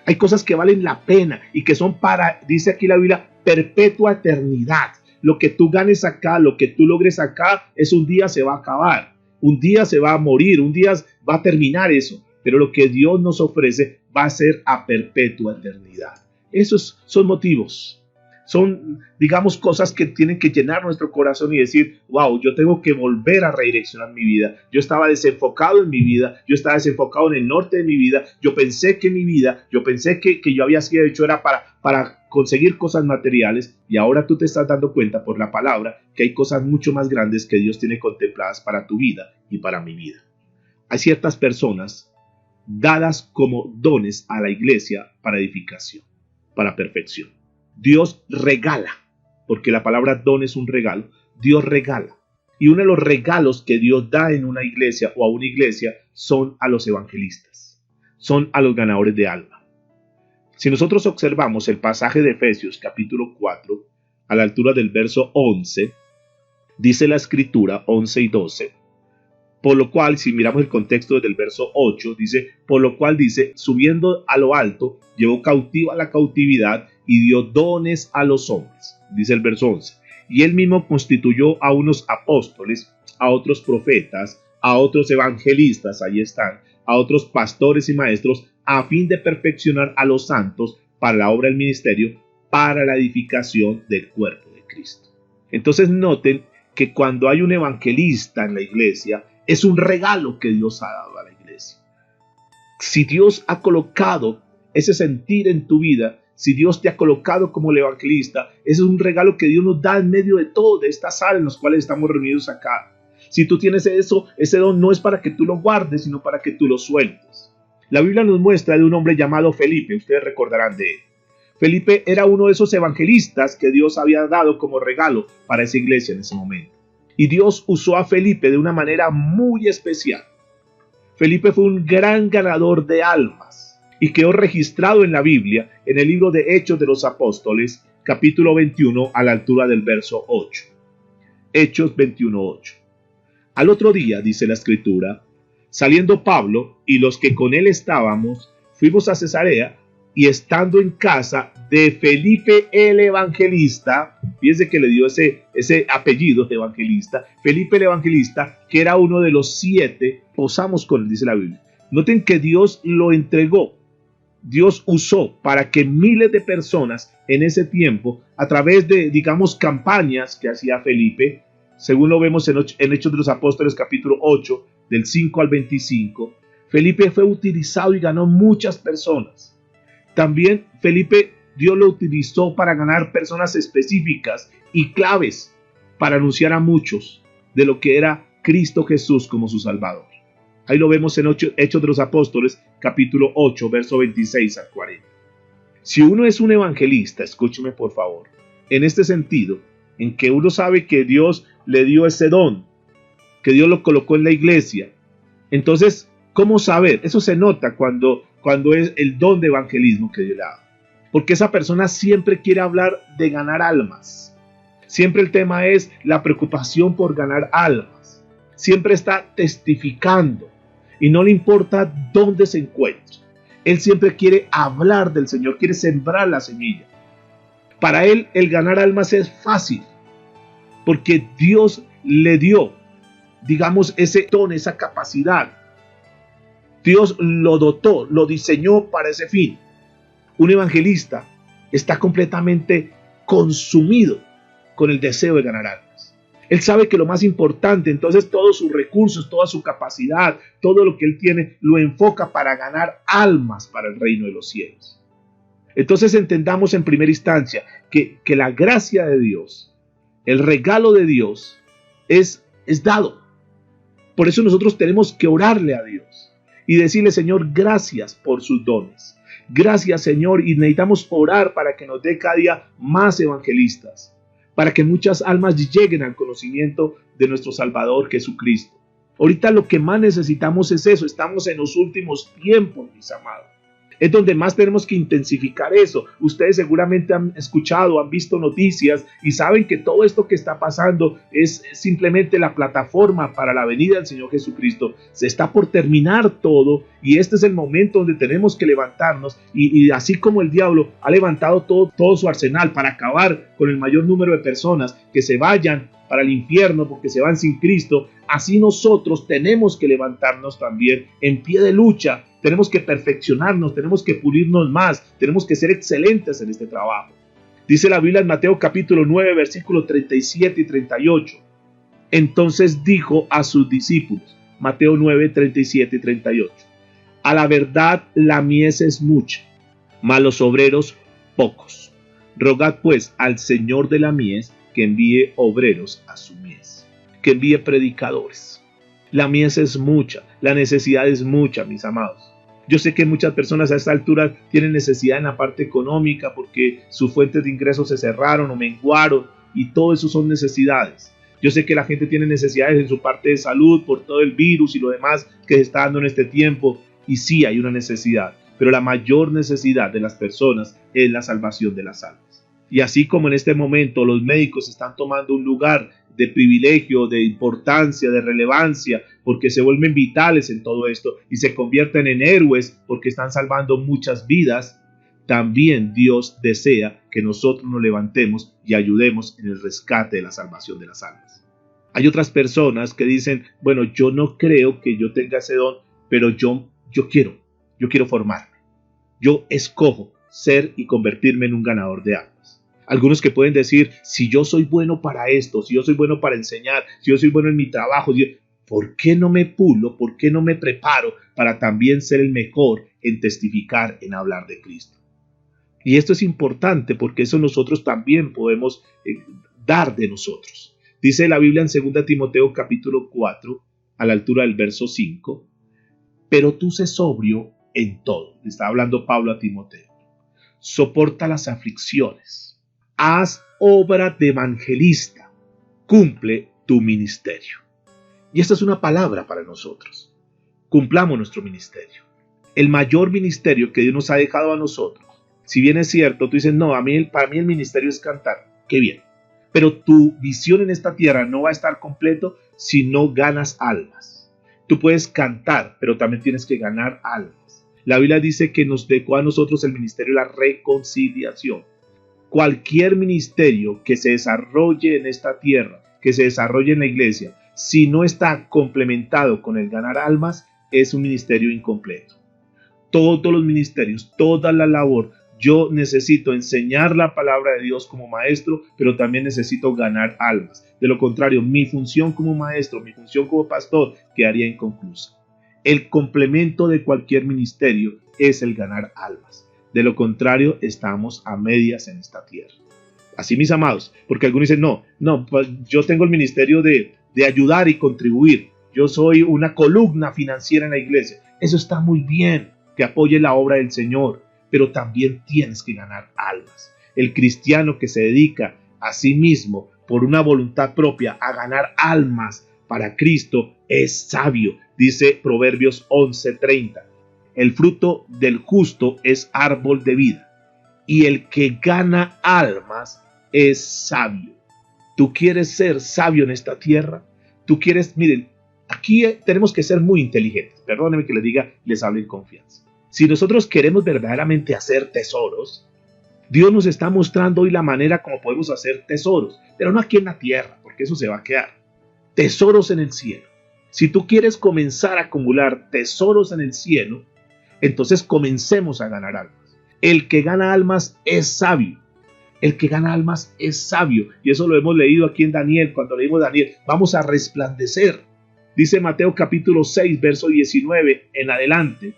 Hay cosas que valen la pena y que son para, dice aquí la Biblia, perpetua eternidad. Lo que tú ganes acá, lo que tú logres acá, un día se va a acabar, un día se va a morir, un día va a terminar eso. Pero lo que Dios nos ofrece va a ser a perpetua eternidad. Esos son motivos. Son, digamos, cosas que tienen que llenar nuestro corazón y decir: wow, yo tengo que volver a redireccionar mi vida. Yo estaba desenfocado en mi vida, yo estaba desenfocado en el norte de mi vida. Yo pensé que yo había sido hecho era para conseguir cosas materiales, y ahora tú te estás dando cuenta por la palabra que hay cosas mucho más grandes que Dios tiene contempladas para tu vida y para mi vida. Hay ciertas personas dadas como dones a la iglesia para edificación, para perfección. Dios regala, porque la palabra don es un regalo. Dios regala. Y uno de los regalos que Dios da en una iglesia o a una iglesia son a los evangelistas, son a los ganadores de alma. Si nosotros observamos el pasaje de Efesios capítulo 4, a la altura del verso 11, dice la escritura 11 y 12, por lo cual, si miramos el contexto del verso 8, dice: por lo cual dice, subiendo a lo alto, llevó cautiva la cautividad y dio dones a los hombres. Dice el verso 11, y él mismo constituyó a unos apóstoles, a otros profetas, a otros evangelistas, ahí están, a otros pastores y maestros, a fin de perfeccionar a los santos para la obra del ministerio, para la edificación del cuerpo de Cristo. Entonces noten que cuando hay un evangelista en la iglesia, es un regalo que Dios ha dado a la iglesia. Si Dios ha colocado ese sentir en tu vida, si Dios te ha colocado como el evangelista, ese es un regalo que Dios nos da en medio de todo, de esta sala en los cuales estamos reunidos acá. Si tú tienes eso, ese don no es para que tú lo guardes, sino para que tú lo sueltes. La Biblia nos muestra de un hombre llamado Felipe, ustedes recordarán de él. Felipe era uno de esos evangelistas que Dios había dado como regalo para esa iglesia en ese momento. Y Dios usó a Felipe de una manera muy especial. Felipe fue un gran ganador de almas y quedó registrado en la Biblia en el libro de Hechos de los Apóstoles, capítulo 21, a la altura del verso 8. Hechos 21:8. Al otro día, dice la escritura, saliendo Pablo y los que con él estábamos, fuimos a Cesarea, y estando en casa de Felipe el evangelista, fíjense que le dio ese apellido de evangelista, Felipe el evangelista, que era uno de los 7, posamos con él, dice la Biblia. Noten que Dios lo entregó, Dios usó para que miles de personas en ese tiempo, a través de, digamos, campañas que hacía Felipe, según lo vemos en Hechos de los Apóstoles capítulo 8, del 5 al 25, Felipe fue utilizado y ganó muchas personas. También Felipe, Dios lo utilizó para ganar personas específicas y claves para anunciar a muchos de lo que era Cristo Jesús como su Salvador. Ahí lo vemos en Hechos de los Apóstoles, capítulo 8, verso 26 al 40. Si uno es un evangelista, escúcheme por favor, en este sentido, en que uno sabe que Dios le dio ese don, que Dios lo colocó en la iglesia, entonces, ¿cómo saber? Eso se nota cuando es el don de evangelismo que Dios le da. Porque esa persona siempre quiere hablar de ganar almas. Siempre el tema es la preocupación por ganar almas. Siempre está testificando y no le importa dónde se encuentre. Él siempre quiere hablar del Señor, quiere sembrar la semilla. Para él el ganar almas es fácil, porque Dios le dio, digamos, ese don, esa capacidad. Dios lo dotó, lo diseñó para ese fin. Un evangelista está completamente consumido con el deseo de ganar almas. Él sabe que lo más importante, entonces todos sus recursos, toda su capacidad, todo lo que él tiene, lo enfoca para ganar almas para el reino de los cielos. Entonces entendamos en primera instancia que la gracia de Dios, el regalo de Dios es dado. Por eso nosotros tenemos que orarle a Dios y decirle: Señor, gracias por sus dones. Gracias, Señor, y necesitamos orar para que nos dé cada día más evangelistas, para que muchas almas lleguen al conocimiento de nuestro Salvador Jesucristo. Ahorita lo que más necesitamos es eso. Estamos en los últimos tiempos, mis amados. Es donde más tenemos que intensificar eso. Ustedes seguramente han escuchado, han visto noticias y saben que todo esto que está pasando es simplemente la plataforma para la venida del Señor Jesucristo. Se está por terminar todo y este es el momento donde tenemos que levantarnos y así como el diablo ha levantado todo su arsenal para acabar con el mayor número de personas que se vayan para el infierno porque se van sin Cristo, así nosotros tenemos que levantarnos también en pie de lucha. Tenemos que perfeccionarnos, tenemos que pulirnos más, tenemos que ser excelentes en este trabajo. Dice la Biblia en Mateo capítulo 9, versículos 37 y 38. Entonces dijo a sus discípulos, Mateo 9, 37 y 38. A la verdad la mies es mucha, mas los obreros pocos. Rogad pues al Señor de la mies que envíe obreros a su mies, que envíe predicadores. La mies es mucha, la necesidad es mucha, mis amados. Yo sé que muchas personas a esta altura tienen necesidad en la parte económica porque sus fuentes de ingresos se cerraron o menguaron y todo eso son necesidades. Yo sé que la gente tiene necesidades en su parte de salud por todo el virus y lo demás que se está dando en este tiempo y sí hay una necesidad, pero la mayor necesidad de las personas es la salvación de las almas. Y así como en este momento los médicos están tomando un lugar de privilegio, de importancia, de relevancia, porque se vuelven vitales en todo esto y se convierten en héroes porque están salvando muchas vidas, también Dios desea que nosotros nos levantemos y ayudemos en el rescate de la salvación de las almas. Hay otras personas que dicen, bueno, yo no creo que yo tenga ese don, pero yo quiero formarme. Yo escojo ser y convertirme en un ganador de almas. Algunos que pueden decir, si yo soy bueno para esto, si yo soy bueno para enseñar, si yo soy bueno en mi trabajo, ¿por qué no me pulo? ¿Por qué no me preparo para también ser el mejor en testificar, en hablar de Cristo? Y esto es importante porque eso nosotros también podemos dar de nosotros. Dice la Biblia en 2 Timoteo capítulo 4, a la altura del verso 5, pero tú sé sobrio en todo. Le está hablando Pablo a Timoteo. Soporta las aflicciones. Haz obra de evangelista, cumple tu ministerio. Y esta es una palabra para nosotros. Cumplamos nuestro ministerio. El mayor ministerio que Dios nos ha dejado a nosotros. Si bien es cierto, tú dices, no, para mí el ministerio es cantar. Qué bien. Pero tu visión en esta tierra no va a estar completo si no ganas almas. Tú puedes cantar, pero también tienes que ganar almas. La Biblia dice que nos dejó a nosotros el ministerio de la reconciliación. Cualquier ministerio que se desarrolle en esta tierra, que se desarrolle en la iglesia, si no está complementado con el ganar almas, es un ministerio incompleto. Todos los ministerios, toda la labor, yo necesito enseñar la palabra de Dios como maestro, pero también necesito ganar almas. De lo contrario, mi función como maestro, mi función como pastor quedaría inconclusa. El complemento de cualquier ministerio es el ganar almas. De lo contrario, estamos a medias en esta tierra. Así, mis amados, porque algunos dicen, no, pues yo tengo el ministerio de ayudar y contribuir. Yo soy una columna financiera en la iglesia. Eso está muy bien, que apoye la obra del Señor, pero también tienes que ganar almas. El cristiano que se dedica a sí mismo por una voluntad propia a ganar almas para Cristo es sabio. Dice Proverbios 11:30. El fruto del justo es árbol de vida, y el que gana almas es sabio. ¿Tú quieres ser sabio en esta tierra? ¿Tú quieres? Miren, aquí tenemos que ser muy inteligentes. Perdónenme que les diga, les hablo en confianza. Si nosotros queremos verdaderamente hacer tesoros, Dios nos está mostrando hoy la manera como podemos hacer tesoros, pero no aquí en la tierra, porque eso se va a quedar. Tesoros en el cielo. Si tú quieres comenzar a acumular tesoros en el cielo, entonces comencemos a ganar almas. El que gana almas es sabio. El que gana almas es sabio. Y eso lo hemos leído aquí en Daniel. Cuando leímos Daniel, vamos a resplandecer. Dice Mateo capítulo 6, verso 19 en adelante.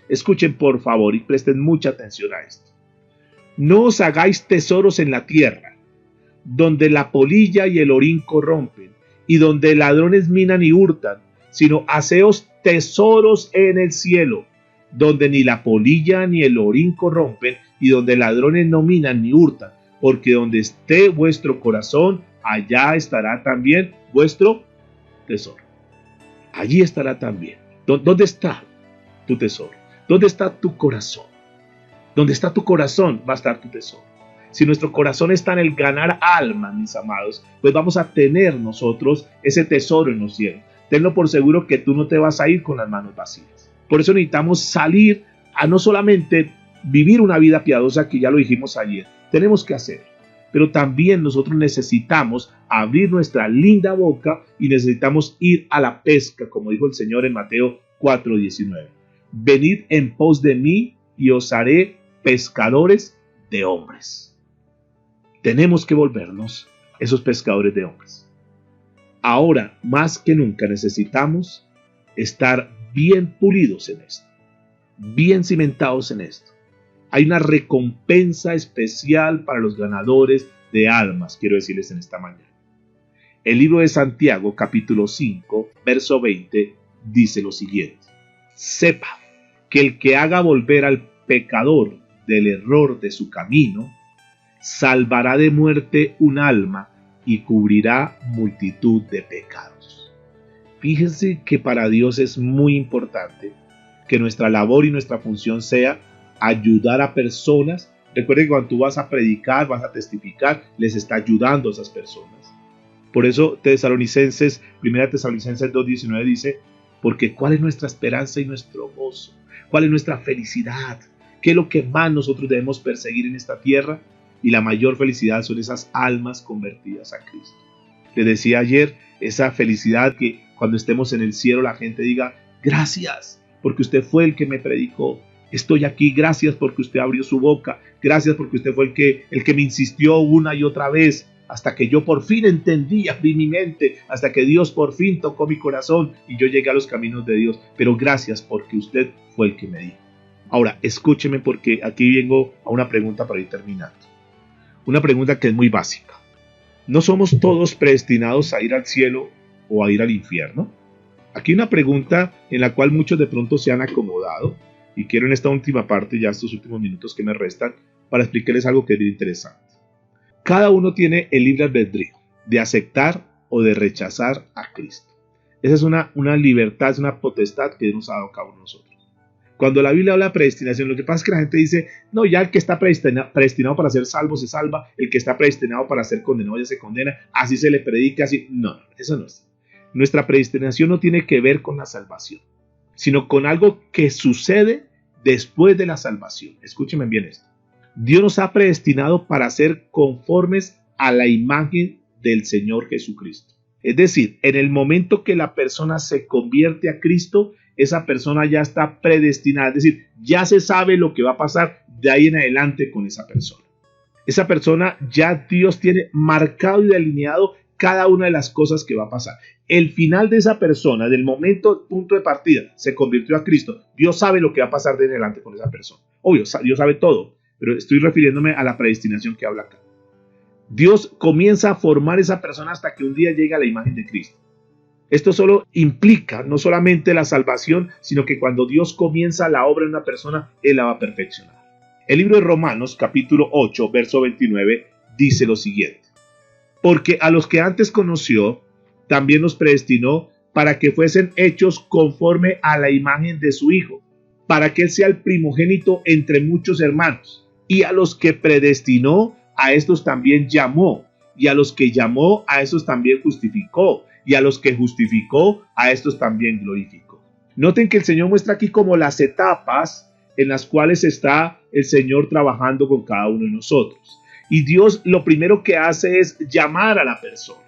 Escuchen por favor y presten mucha atención a esto. No os hagáis tesoros en la tierra, donde la polilla y el orín corrompen, y donde ladrones minan y hurtan, sino haceos tesoros en el cielo, donde ni la polilla ni el orín corrompen, y donde ladrones no minan ni hurtan, porque donde esté vuestro corazón, allá estará también vuestro tesoro. Allí estará también. ¿Dónde está tu tesoro? ¿Dónde está tu corazón? Donde está tu corazón va a estar tu tesoro. Si nuestro corazón está en el ganar almas, mis amados, pues vamos a tener nosotros ese tesoro en los cielos. Tenlo por seguro que tú no te vas a ir con las manos vacías. Por eso necesitamos salir a no solamente vivir una vida piadosa, que ya lo dijimos ayer, tenemos que hacer, pero también nosotros necesitamos abrir nuestra linda boca y necesitamos ir a la pesca, como dijo el Señor en Mateo 4:19. Venid en pos de mí y os haré pescadores de hombres. Tenemos que volvernos esos pescadores de hombres. Ahora, más que nunca, necesitamos estar bien pulidos en esto, bien cimentados en esto. Hay una recompensa especial para los ganadores de almas, quiero decirles en esta mañana. El libro de Santiago, capítulo 5, verso 20, dice lo siguiente. Sepa que el que haga volver al pecador del error de su camino, salvará de muerte un alma y cubrirá multitud de pecados. Fíjense que para Dios es muy importante que nuestra labor y nuestra función sea ayudar a personas. Recuerden que cuando tú vas a predicar, vas a testificar, les está ayudando a esas personas. Por eso 1 Tesalonicenses 2:19 dice, porque ¿cuál es nuestra esperanza y nuestro gozo? ¿Cuál es nuestra felicidad? ¿Qué es lo que más nosotros debemos perseguir en esta tierra? Y la mayor felicidad son esas almas convertidas a Cristo. Les decía ayer, esa felicidad que cuando estemos en el cielo la gente diga, gracias, porque usted fue el que me predicó. Estoy aquí, gracias porque usted abrió su boca. Gracias porque usted fue el que me insistió una y otra vez, hasta que yo por fin entendí, abrí mi mente, hasta que Dios por fin tocó mi corazón y yo llegué a los caminos de Dios. Pero gracias porque usted fue el que me dijo. Ahora, escúcheme porque aquí vengo a una pregunta para ir terminando. Una pregunta que es muy básica. ¿No somos todos predestinados a ir al cielo o a ir al infierno? Aquí una pregunta en la cual muchos de pronto se han acomodado y quiero en esta última parte, ya estos últimos minutos que me restan, para explicarles algo que es bien interesante. Cada uno tiene el libre albedrío de aceptar o de rechazar a Cristo. Esa es una libertad, es una potestad que Dios nos ha dado a cada uno de nosotros. Cuando la Biblia habla de predestinación, lo que pasa es que la gente dice, no, ya el que está predestinado para ser salvo se salva, el que está predestinado para ser condenado ya se condena, así se le predica, así. No, eso no es. Nuestra predestinación no tiene que ver con la salvación, sino con algo que sucede después de la salvación. Escúchenme bien esto. Dios nos ha predestinado para ser conformes a la imagen del Señor Jesucristo. Es decir, en el momento que la persona se convierte a Cristo, esa persona ya está predestinada. Es decir, ya se sabe lo que va a pasar de ahí en adelante con esa persona. Esa persona ya Dios tiene marcado y delineado cada una de las cosas que va a pasar. El final de esa persona, del momento, punto de partida, se convirtió a Cristo. Dios sabe lo que va a pasar de en adelante con esa persona. Obvio, Dios sabe todo, pero estoy refiriéndome a la predestinación que habla acá. Dios comienza a formar esa persona hasta que un día llegue a la imagen de Cristo. Esto solo implica no solamente la salvación, sino que cuando Dios comienza la obra en una persona, Él la va a perfeccionar. El libro de Romanos, capítulo 8, verso 29, dice lo siguiente. Porque a los que antes conoció, también los predestinó para que fuesen hechos conforme a la imagen de su Hijo, para que Él sea el primogénito entre muchos hermanos. Y a los que predestinó, a estos también llamó. Y a los que llamó, a estos también justificó. Y a los que justificó, a estos también glorificó. Noten que el Señor muestra aquí como las etapas en las cuales está el Señor trabajando con cada uno de nosotros. Y Dios lo primero que hace es llamar a la persona.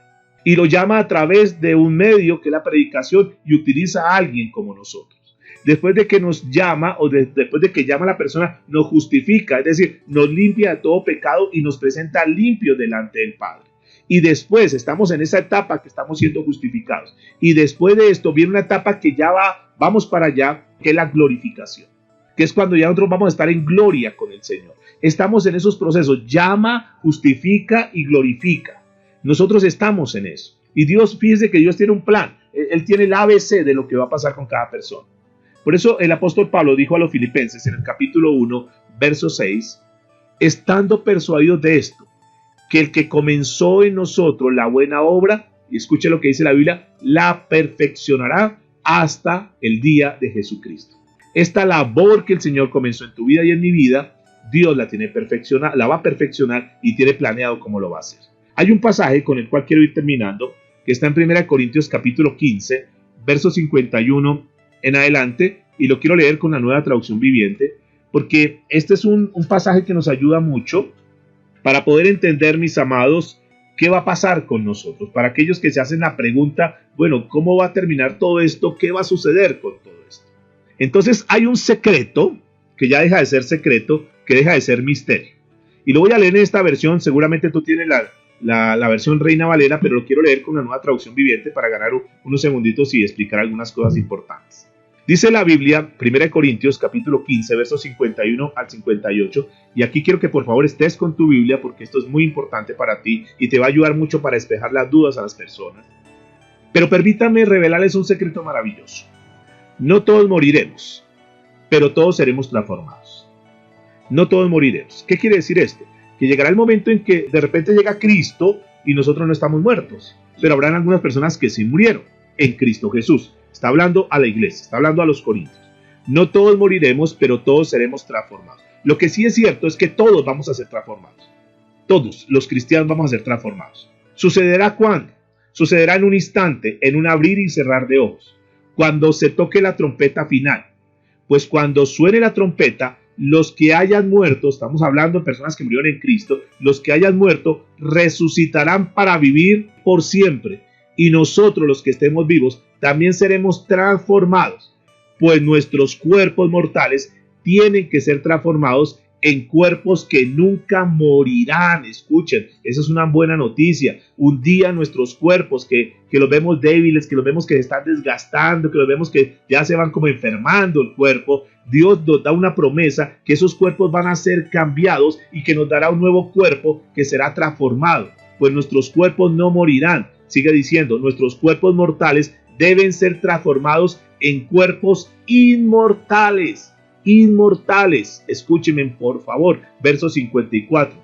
Y lo llama a través de un medio que es la predicación y utiliza a alguien como nosotros. Después de que nos llama después de que llama a la persona, nos justifica, es decir, nos limpia de todo pecado y nos presenta limpios delante del Padre. Y después estamos en esa etapa que estamos siendo justificados. Y después de esto viene una etapa que ya vamos para allá, que es la glorificación. Que es cuando ya nosotros vamos a estar en gloria con el Señor. Estamos en esos procesos, llama, justifica y glorifica. Nosotros estamos en eso. Y Dios, fíjese que Dios tiene un plan. Él tiene el ABC de lo que va a pasar con cada persona. Por eso el apóstol Pablo dijo a los filipenses en el capítulo 1, verso 6, estando persuadidos de esto, que el que comenzó en nosotros la buena obra, y escuche lo que dice la Biblia, la perfeccionará hasta el día de Jesucristo. Esta labor que el Señor comenzó en tu vida y en mi vida, Dios la tiene perfeccionada, la va a perfeccionar y tiene planeado cómo lo va a hacer. Hay un pasaje con el cual quiero ir terminando, que está en 1 Corintios capítulo 15, verso 51 en adelante, y lo quiero leer con la Nueva Traducción Viviente, porque este es un pasaje que nos ayuda mucho para poder entender, mis amados, qué va a pasar con nosotros. Para aquellos que se hacen la pregunta, bueno, ¿cómo va a terminar todo esto? ¿Qué va a suceder con todo esto? Entonces hay un secreto que ya deja de ser secreto, que deja de ser misterio. Y lo voy a leer en esta versión, seguramente tú tienes la versión Reina Valera, pero lo quiero leer con la Nueva Traducción Viviente para ganar unos segunditos y explicar algunas cosas importantes. Dice la Biblia, 1 Corintios capítulo 15, versos 51 al 58, y aquí quiero que por favor estés con tu Biblia porque esto es muy importante para ti y te va a ayudar mucho para despejar las dudas a las personas. Pero permítanme revelarles un secreto maravilloso. No todos moriremos, pero todos seremos transformados. No todos moriremos. ¿Qué quiere decir esto? Que llegará el momento en que de repente llega Cristo y nosotros no estamos muertos, pero habrán algunas personas que sí murieron en Cristo Jesús. Está hablando a la iglesia, está hablando a los corintios. No todos moriremos, pero todos seremos transformados. Lo que sí es cierto es que todos vamos a ser transformados. Todos los cristianos vamos a ser transformados. ¿Sucederá cuándo? Sucederá en un instante, en un abrir y cerrar de ojos, cuando se toque la trompeta final. Pues cuando suene la trompeta, los que hayan muerto, estamos hablando de personas que murieron en Cristo, los que hayan muerto resucitarán para vivir por siempre. Y nosotros, los que estemos vivos, también seremos transformados, pues nuestros cuerpos mortales tienen que ser transformados en cuerpos que nunca morirán. Escuchen, esa es una buena noticia. Un día nuestros cuerpos que los vemos débiles, que los vemos que se están desgastando, que los vemos que ya se van como enfermando el cuerpo, Dios nos da una promesa que esos cuerpos van a ser cambiados y que nos dará un nuevo cuerpo que será transformado, pues nuestros cuerpos no morirán. Sigue diciendo, nuestros cuerpos mortales deben ser transformados en cuerpos inmortales. Inmortales. Escúchenme por favor, verso 54.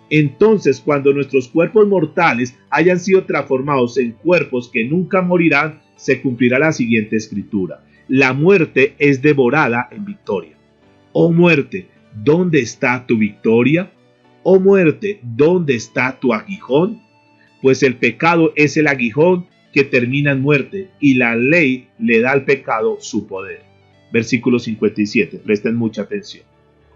Entonces, cuando nuestros cuerpos mortales hayan sido transformados en cuerpos que nunca morirán, se cumplirá la siguiente escritura. La muerte es devorada en victoria. Oh muerte, ¿dónde está tu victoria? Oh muerte, ¿dónde está tu aguijón? Pues el pecado es el aguijón que termina en muerte y la ley le da al pecado su poder. Versículo 57, presten mucha atención.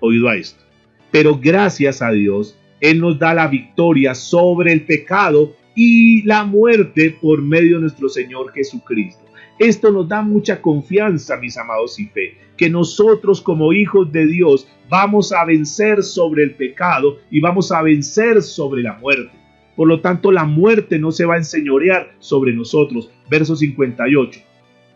Oído a esto. Pero gracias a Dios, Él nos da la victoria sobre el pecado y la muerte por medio de nuestro Señor Jesucristo. Esto nos da mucha confianza, mis amados y fe, que nosotros como hijos de Dios vamos a vencer sobre el pecado y vamos a vencer sobre la muerte. Por lo tanto, la muerte no se va a enseñorear sobre nosotros. Verso 58.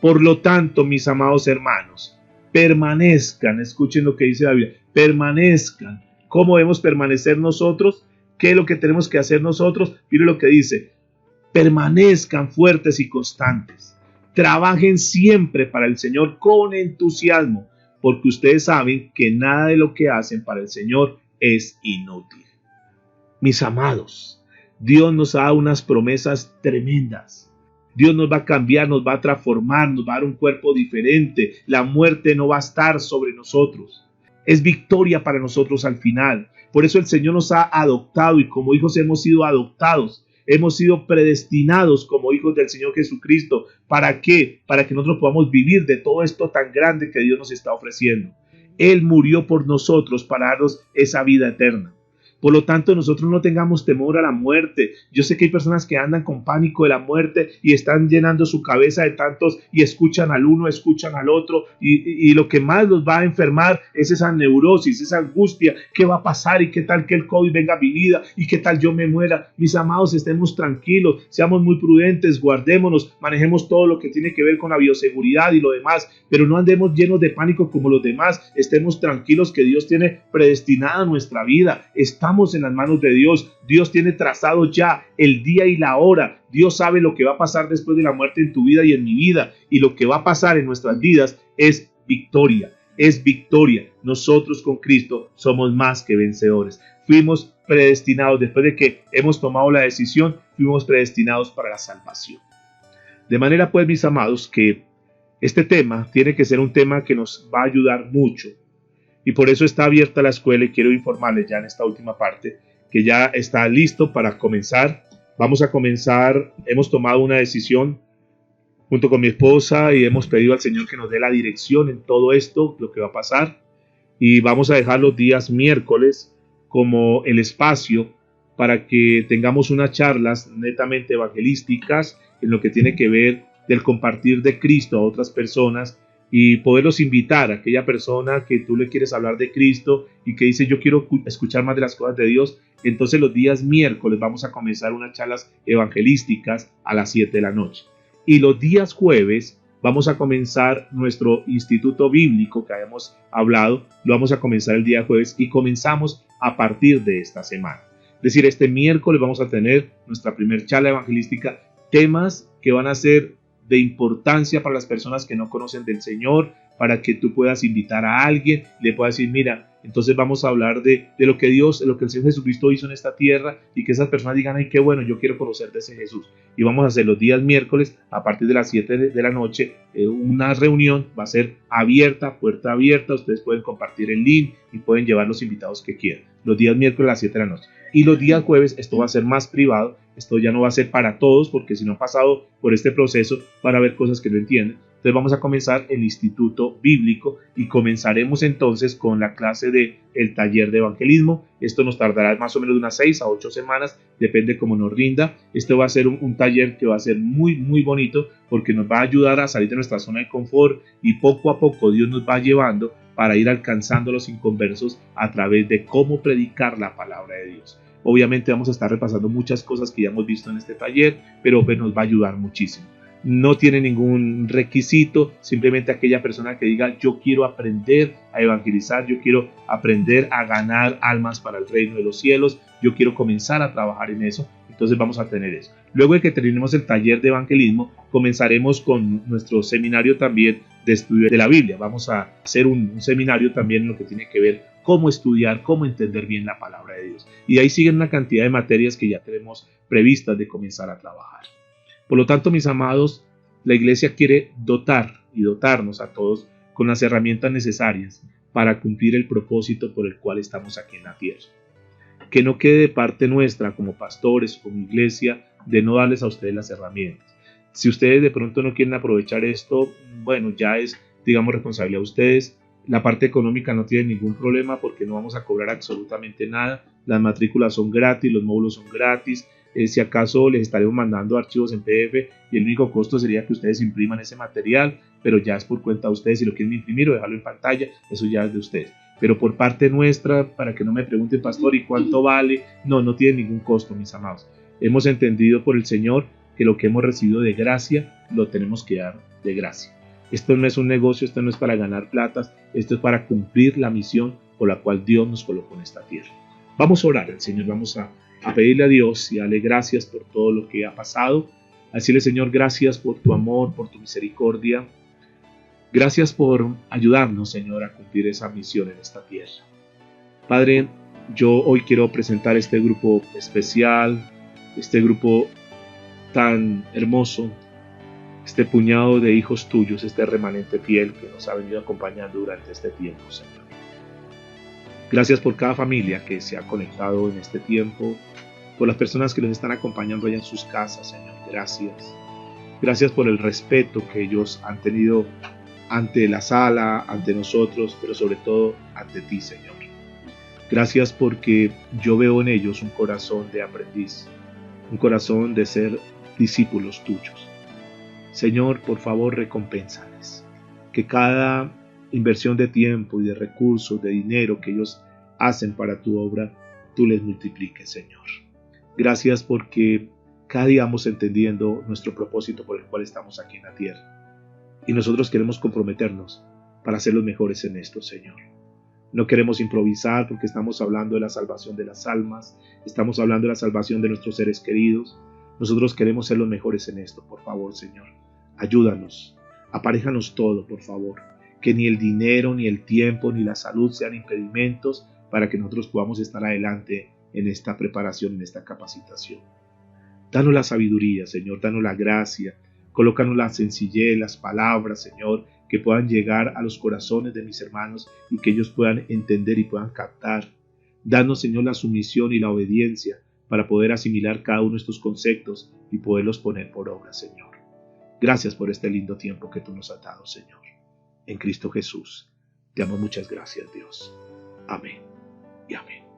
Por lo tanto, mis amados hermanos, permanezcan, escuchen lo que dice la Biblia, permanezcan. ¿Cómo debemos permanecer nosotros? ¿Qué es lo que tenemos que hacer nosotros? Mire lo que dice, permanezcan fuertes y constantes. Trabajen siempre para el Señor con entusiasmo, porque ustedes saben que nada de lo que hacen para el Señor es inútil. Mis amados, Dios nos ha dado unas promesas tremendas. Dios nos va a cambiar, nos va a transformar, nos va a dar un cuerpo diferente. La muerte no va a estar sobre nosotros. Es victoria para nosotros al final. Por eso el Señor nos ha adoptado y como hijos hemos sido adoptados. Hemos sido predestinados como hijos del Señor Jesucristo. ¿Para qué? Para que nosotros podamos vivir de todo esto tan grande que Dios nos está ofreciendo. Él murió por nosotros para darnos esa vida eterna. Por lo tanto, nosotros no tengamos temor a la muerte. Yo sé que hay personas que andan con pánico de la muerte y están llenando su cabeza de tantos y escuchan al uno, escuchan al otro y lo que más los va a enfermar es esa neurosis, esa angustia. ¿Qué va a pasar? ¿Y qué tal que el COVID venga a mi vida? ¿Y qué tal yo me muera? Mis amados, estemos tranquilos, seamos muy prudentes, guardémonos, manejemos todo lo que tiene que ver con la bioseguridad y lo demás, pero no andemos llenos de pánico como los demás. Estemos tranquilos que Dios tiene predestinada nuestra vida. Estamos en las manos de Dios. Dios tiene trazado ya el día y la hora. Dios sabe lo que va a pasar después de la muerte en tu vida y en mi vida. Y lo que va a pasar en nuestras vidas es victoria. Es victoria. Nosotros con Cristo somos más que vencedores. Fuimos predestinados después de que hemos tomado la decisión. Fuimos predestinados para la salvación. De manera pues, mis amados, que este tema tiene que ser un tema que nos va a ayudar mucho. Y por eso está abierta la escuela y quiero informarles ya en esta última parte que ya está listo para comenzar. Vamos a comenzar, hemos tomado una decisión junto con mi esposa y hemos pedido al Señor que nos dé la dirección en todo esto, lo que va a pasar. Y vamos a dejar los días miércoles como el espacio para que tengamos unas charlas netamente evangelísticas en lo que tiene que ver del compartir de Cristo a otras personas y poderlos invitar a aquella persona que tú le quieres hablar de Cristo y que dice yo quiero escuchar más de las cosas de Dios. Entonces los días miércoles vamos a comenzar unas charlas evangelísticas a las 7 de la noche. Y los días jueves vamos a comenzar nuestro instituto bíblico que habíamos hablado, lo vamos a comenzar el día jueves y comenzamos a partir de esta semana. Es decir, este miércoles vamos a tener nuestra primera charla evangelística, temas que van a ser de importancia para las personas que no conocen del Señor, para que tú puedas invitar a alguien, le puedas decir, mira, entonces vamos a hablar de lo que Dios, de lo que el Señor Jesucristo hizo en esta tierra y que esas personas digan, ay, qué bueno, yo quiero conocer de ese Jesús. Y vamos a hacer los días miércoles a partir de las 7 de la noche, una reunión, va a ser abierta, puerta abierta, ustedes pueden compartir el link y pueden llevar los invitados que quieran. Los días miércoles a las 7 de la noche. Y los días jueves esto va a ser más privado, esto ya no va a ser para todos porque si no han pasado por este proceso van a haber cosas que no entienden. Entonces vamos a comenzar el instituto bíblico y comenzaremos entonces con la clase de el taller de evangelismo. Esto nos tardará más o menos de unas 6 a 8 semanas, depende cómo nos rinda. Este va a ser un taller que va a ser muy muy bonito porque nos va a ayudar a salir de nuestra zona de confort y poco a poco Dios nos va llevando para ir alcanzando a los inconversos a través de cómo predicar la palabra de Dios. Obviamente vamos a estar repasando muchas cosas que ya hemos visto en este taller, pero nos va a ayudar muchísimo. No tiene ningún requisito, simplemente aquella persona que diga yo quiero aprender a evangelizar, yo quiero aprender a ganar almas para el reino de los cielos, yo quiero comenzar a trabajar en eso, entonces vamos a tener eso. Luego de que terminemos el taller de evangelismo, comenzaremos con nuestro seminario también de estudio de la Biblia. Vamos a hacer un seminario también en lo que tiene que ver cómo estudiar, cómo entender bien la palabra de Dios. Y ahí siguen una cantidad de materias que ya tenemos previstas de comenzar a trabajar. Por lo tanto, mis amados, la iglesia quiere dotar y dotarnos a todos con las herramientas necesarias para cumplir el propósito por el cual estamos aquí en la tierra. Que no quede de parte nuestra como pastores, como iglesia, de no darles a ustedes las herramientas. Si ustedes de pronto no quieren aprovechar esto, bueno, ya es digamos, responsabilidad de ustedes. La parte económica no tiene ningún problema porque no vamos a cobrar absolutamente nada. Las matrículas son gratis, los módulos son gratis. Si acaso les estaremos mandando archivos en PDF y el único costo sería que ustedes impriman ese material, pero ya es por cuenta de ustedes. Si lo quieren imprimir o dejarlo en pantalla, eso ya es de ustedes. Pero por parte nuestra, para que no me pregunten, pastor, ¿y cuánto vale? No, no tiene ningún costo, mis amados. Hemos entendido por el Señor que lo que hemos recibido de gracia, lo tenemos que dar de gracia. Esto no es un negocio, esto no es para ganar platas, esto es para cumplir la misión por la cual Dios nos colocó en esta tierra. Vamos a orar al Señor, vamos a pedirle a Dios y darle gracias por todo lo que ha pasado. A decirle, Señor, gracias por tu amor, por tu misericordia. Gracias por ayudarnos, Señor, a cumplir esa misión en esta tierra. Padre, yo hoy quiero presentar este grupo especial, este grupo tan hermoso, este puñado de hijos tuyos, este remanente fiel que nos ha venido acompañando durante este tiempo, Señor. Gracias por cada familia que se ha conectado en este tiempo, por las personas que nos están acompañando allá en sus casas, Señor. Gracias. Gracias por el respeto que ellos han tenido ante la sala, ante nosotros, pero sobre todo ante ti, Señor. Gracias porque yo veo en ellos un corazón de aprendiz, un corazón de ser discípulos tuyos. Señor, por favor, recompénsales. Que cada inversión de tiempo y de recursos, de dinero que ellos hacen para tu obra, tú les multipliques, Señor. Gracias porque cada día vamos entendiendo nuestro propósito por el cual estamos aquí en la tierra. Y nosotros queremos comprometernos para ser los mejores en esto, Señor. No queremos improvisar porque estamos hablando de la salvación de las almas, estamos hablando de la salvación de nuestros seres queridos. Nosotros queremos ser los mejores en esto, por favor, Señor. Ayúdanos, aparéjanos todo, por favor. Que ni el dinero, ni el tiempo, ni la salud sean impedimentos para que nosotros podamos estar adelante en esta preparación, en esta capacitación. Danos la sabiduría, Señor, danos la gracia, colócanos la sencillez, las palabras, Señor, que puedan llegar a los corazones de mis hermanos y que ellos puedan entender y puedan captar. Danos, Señor, la sumisión y la obediencia para poder asimilar cada uno de estos conceptos y poderlos poner por obra, Señor. Gracias por este lindo tiempo que tú nos has dado, Señor. En Cristo Jesús. Te amo, muchas gracias, Dios. Amén y amén.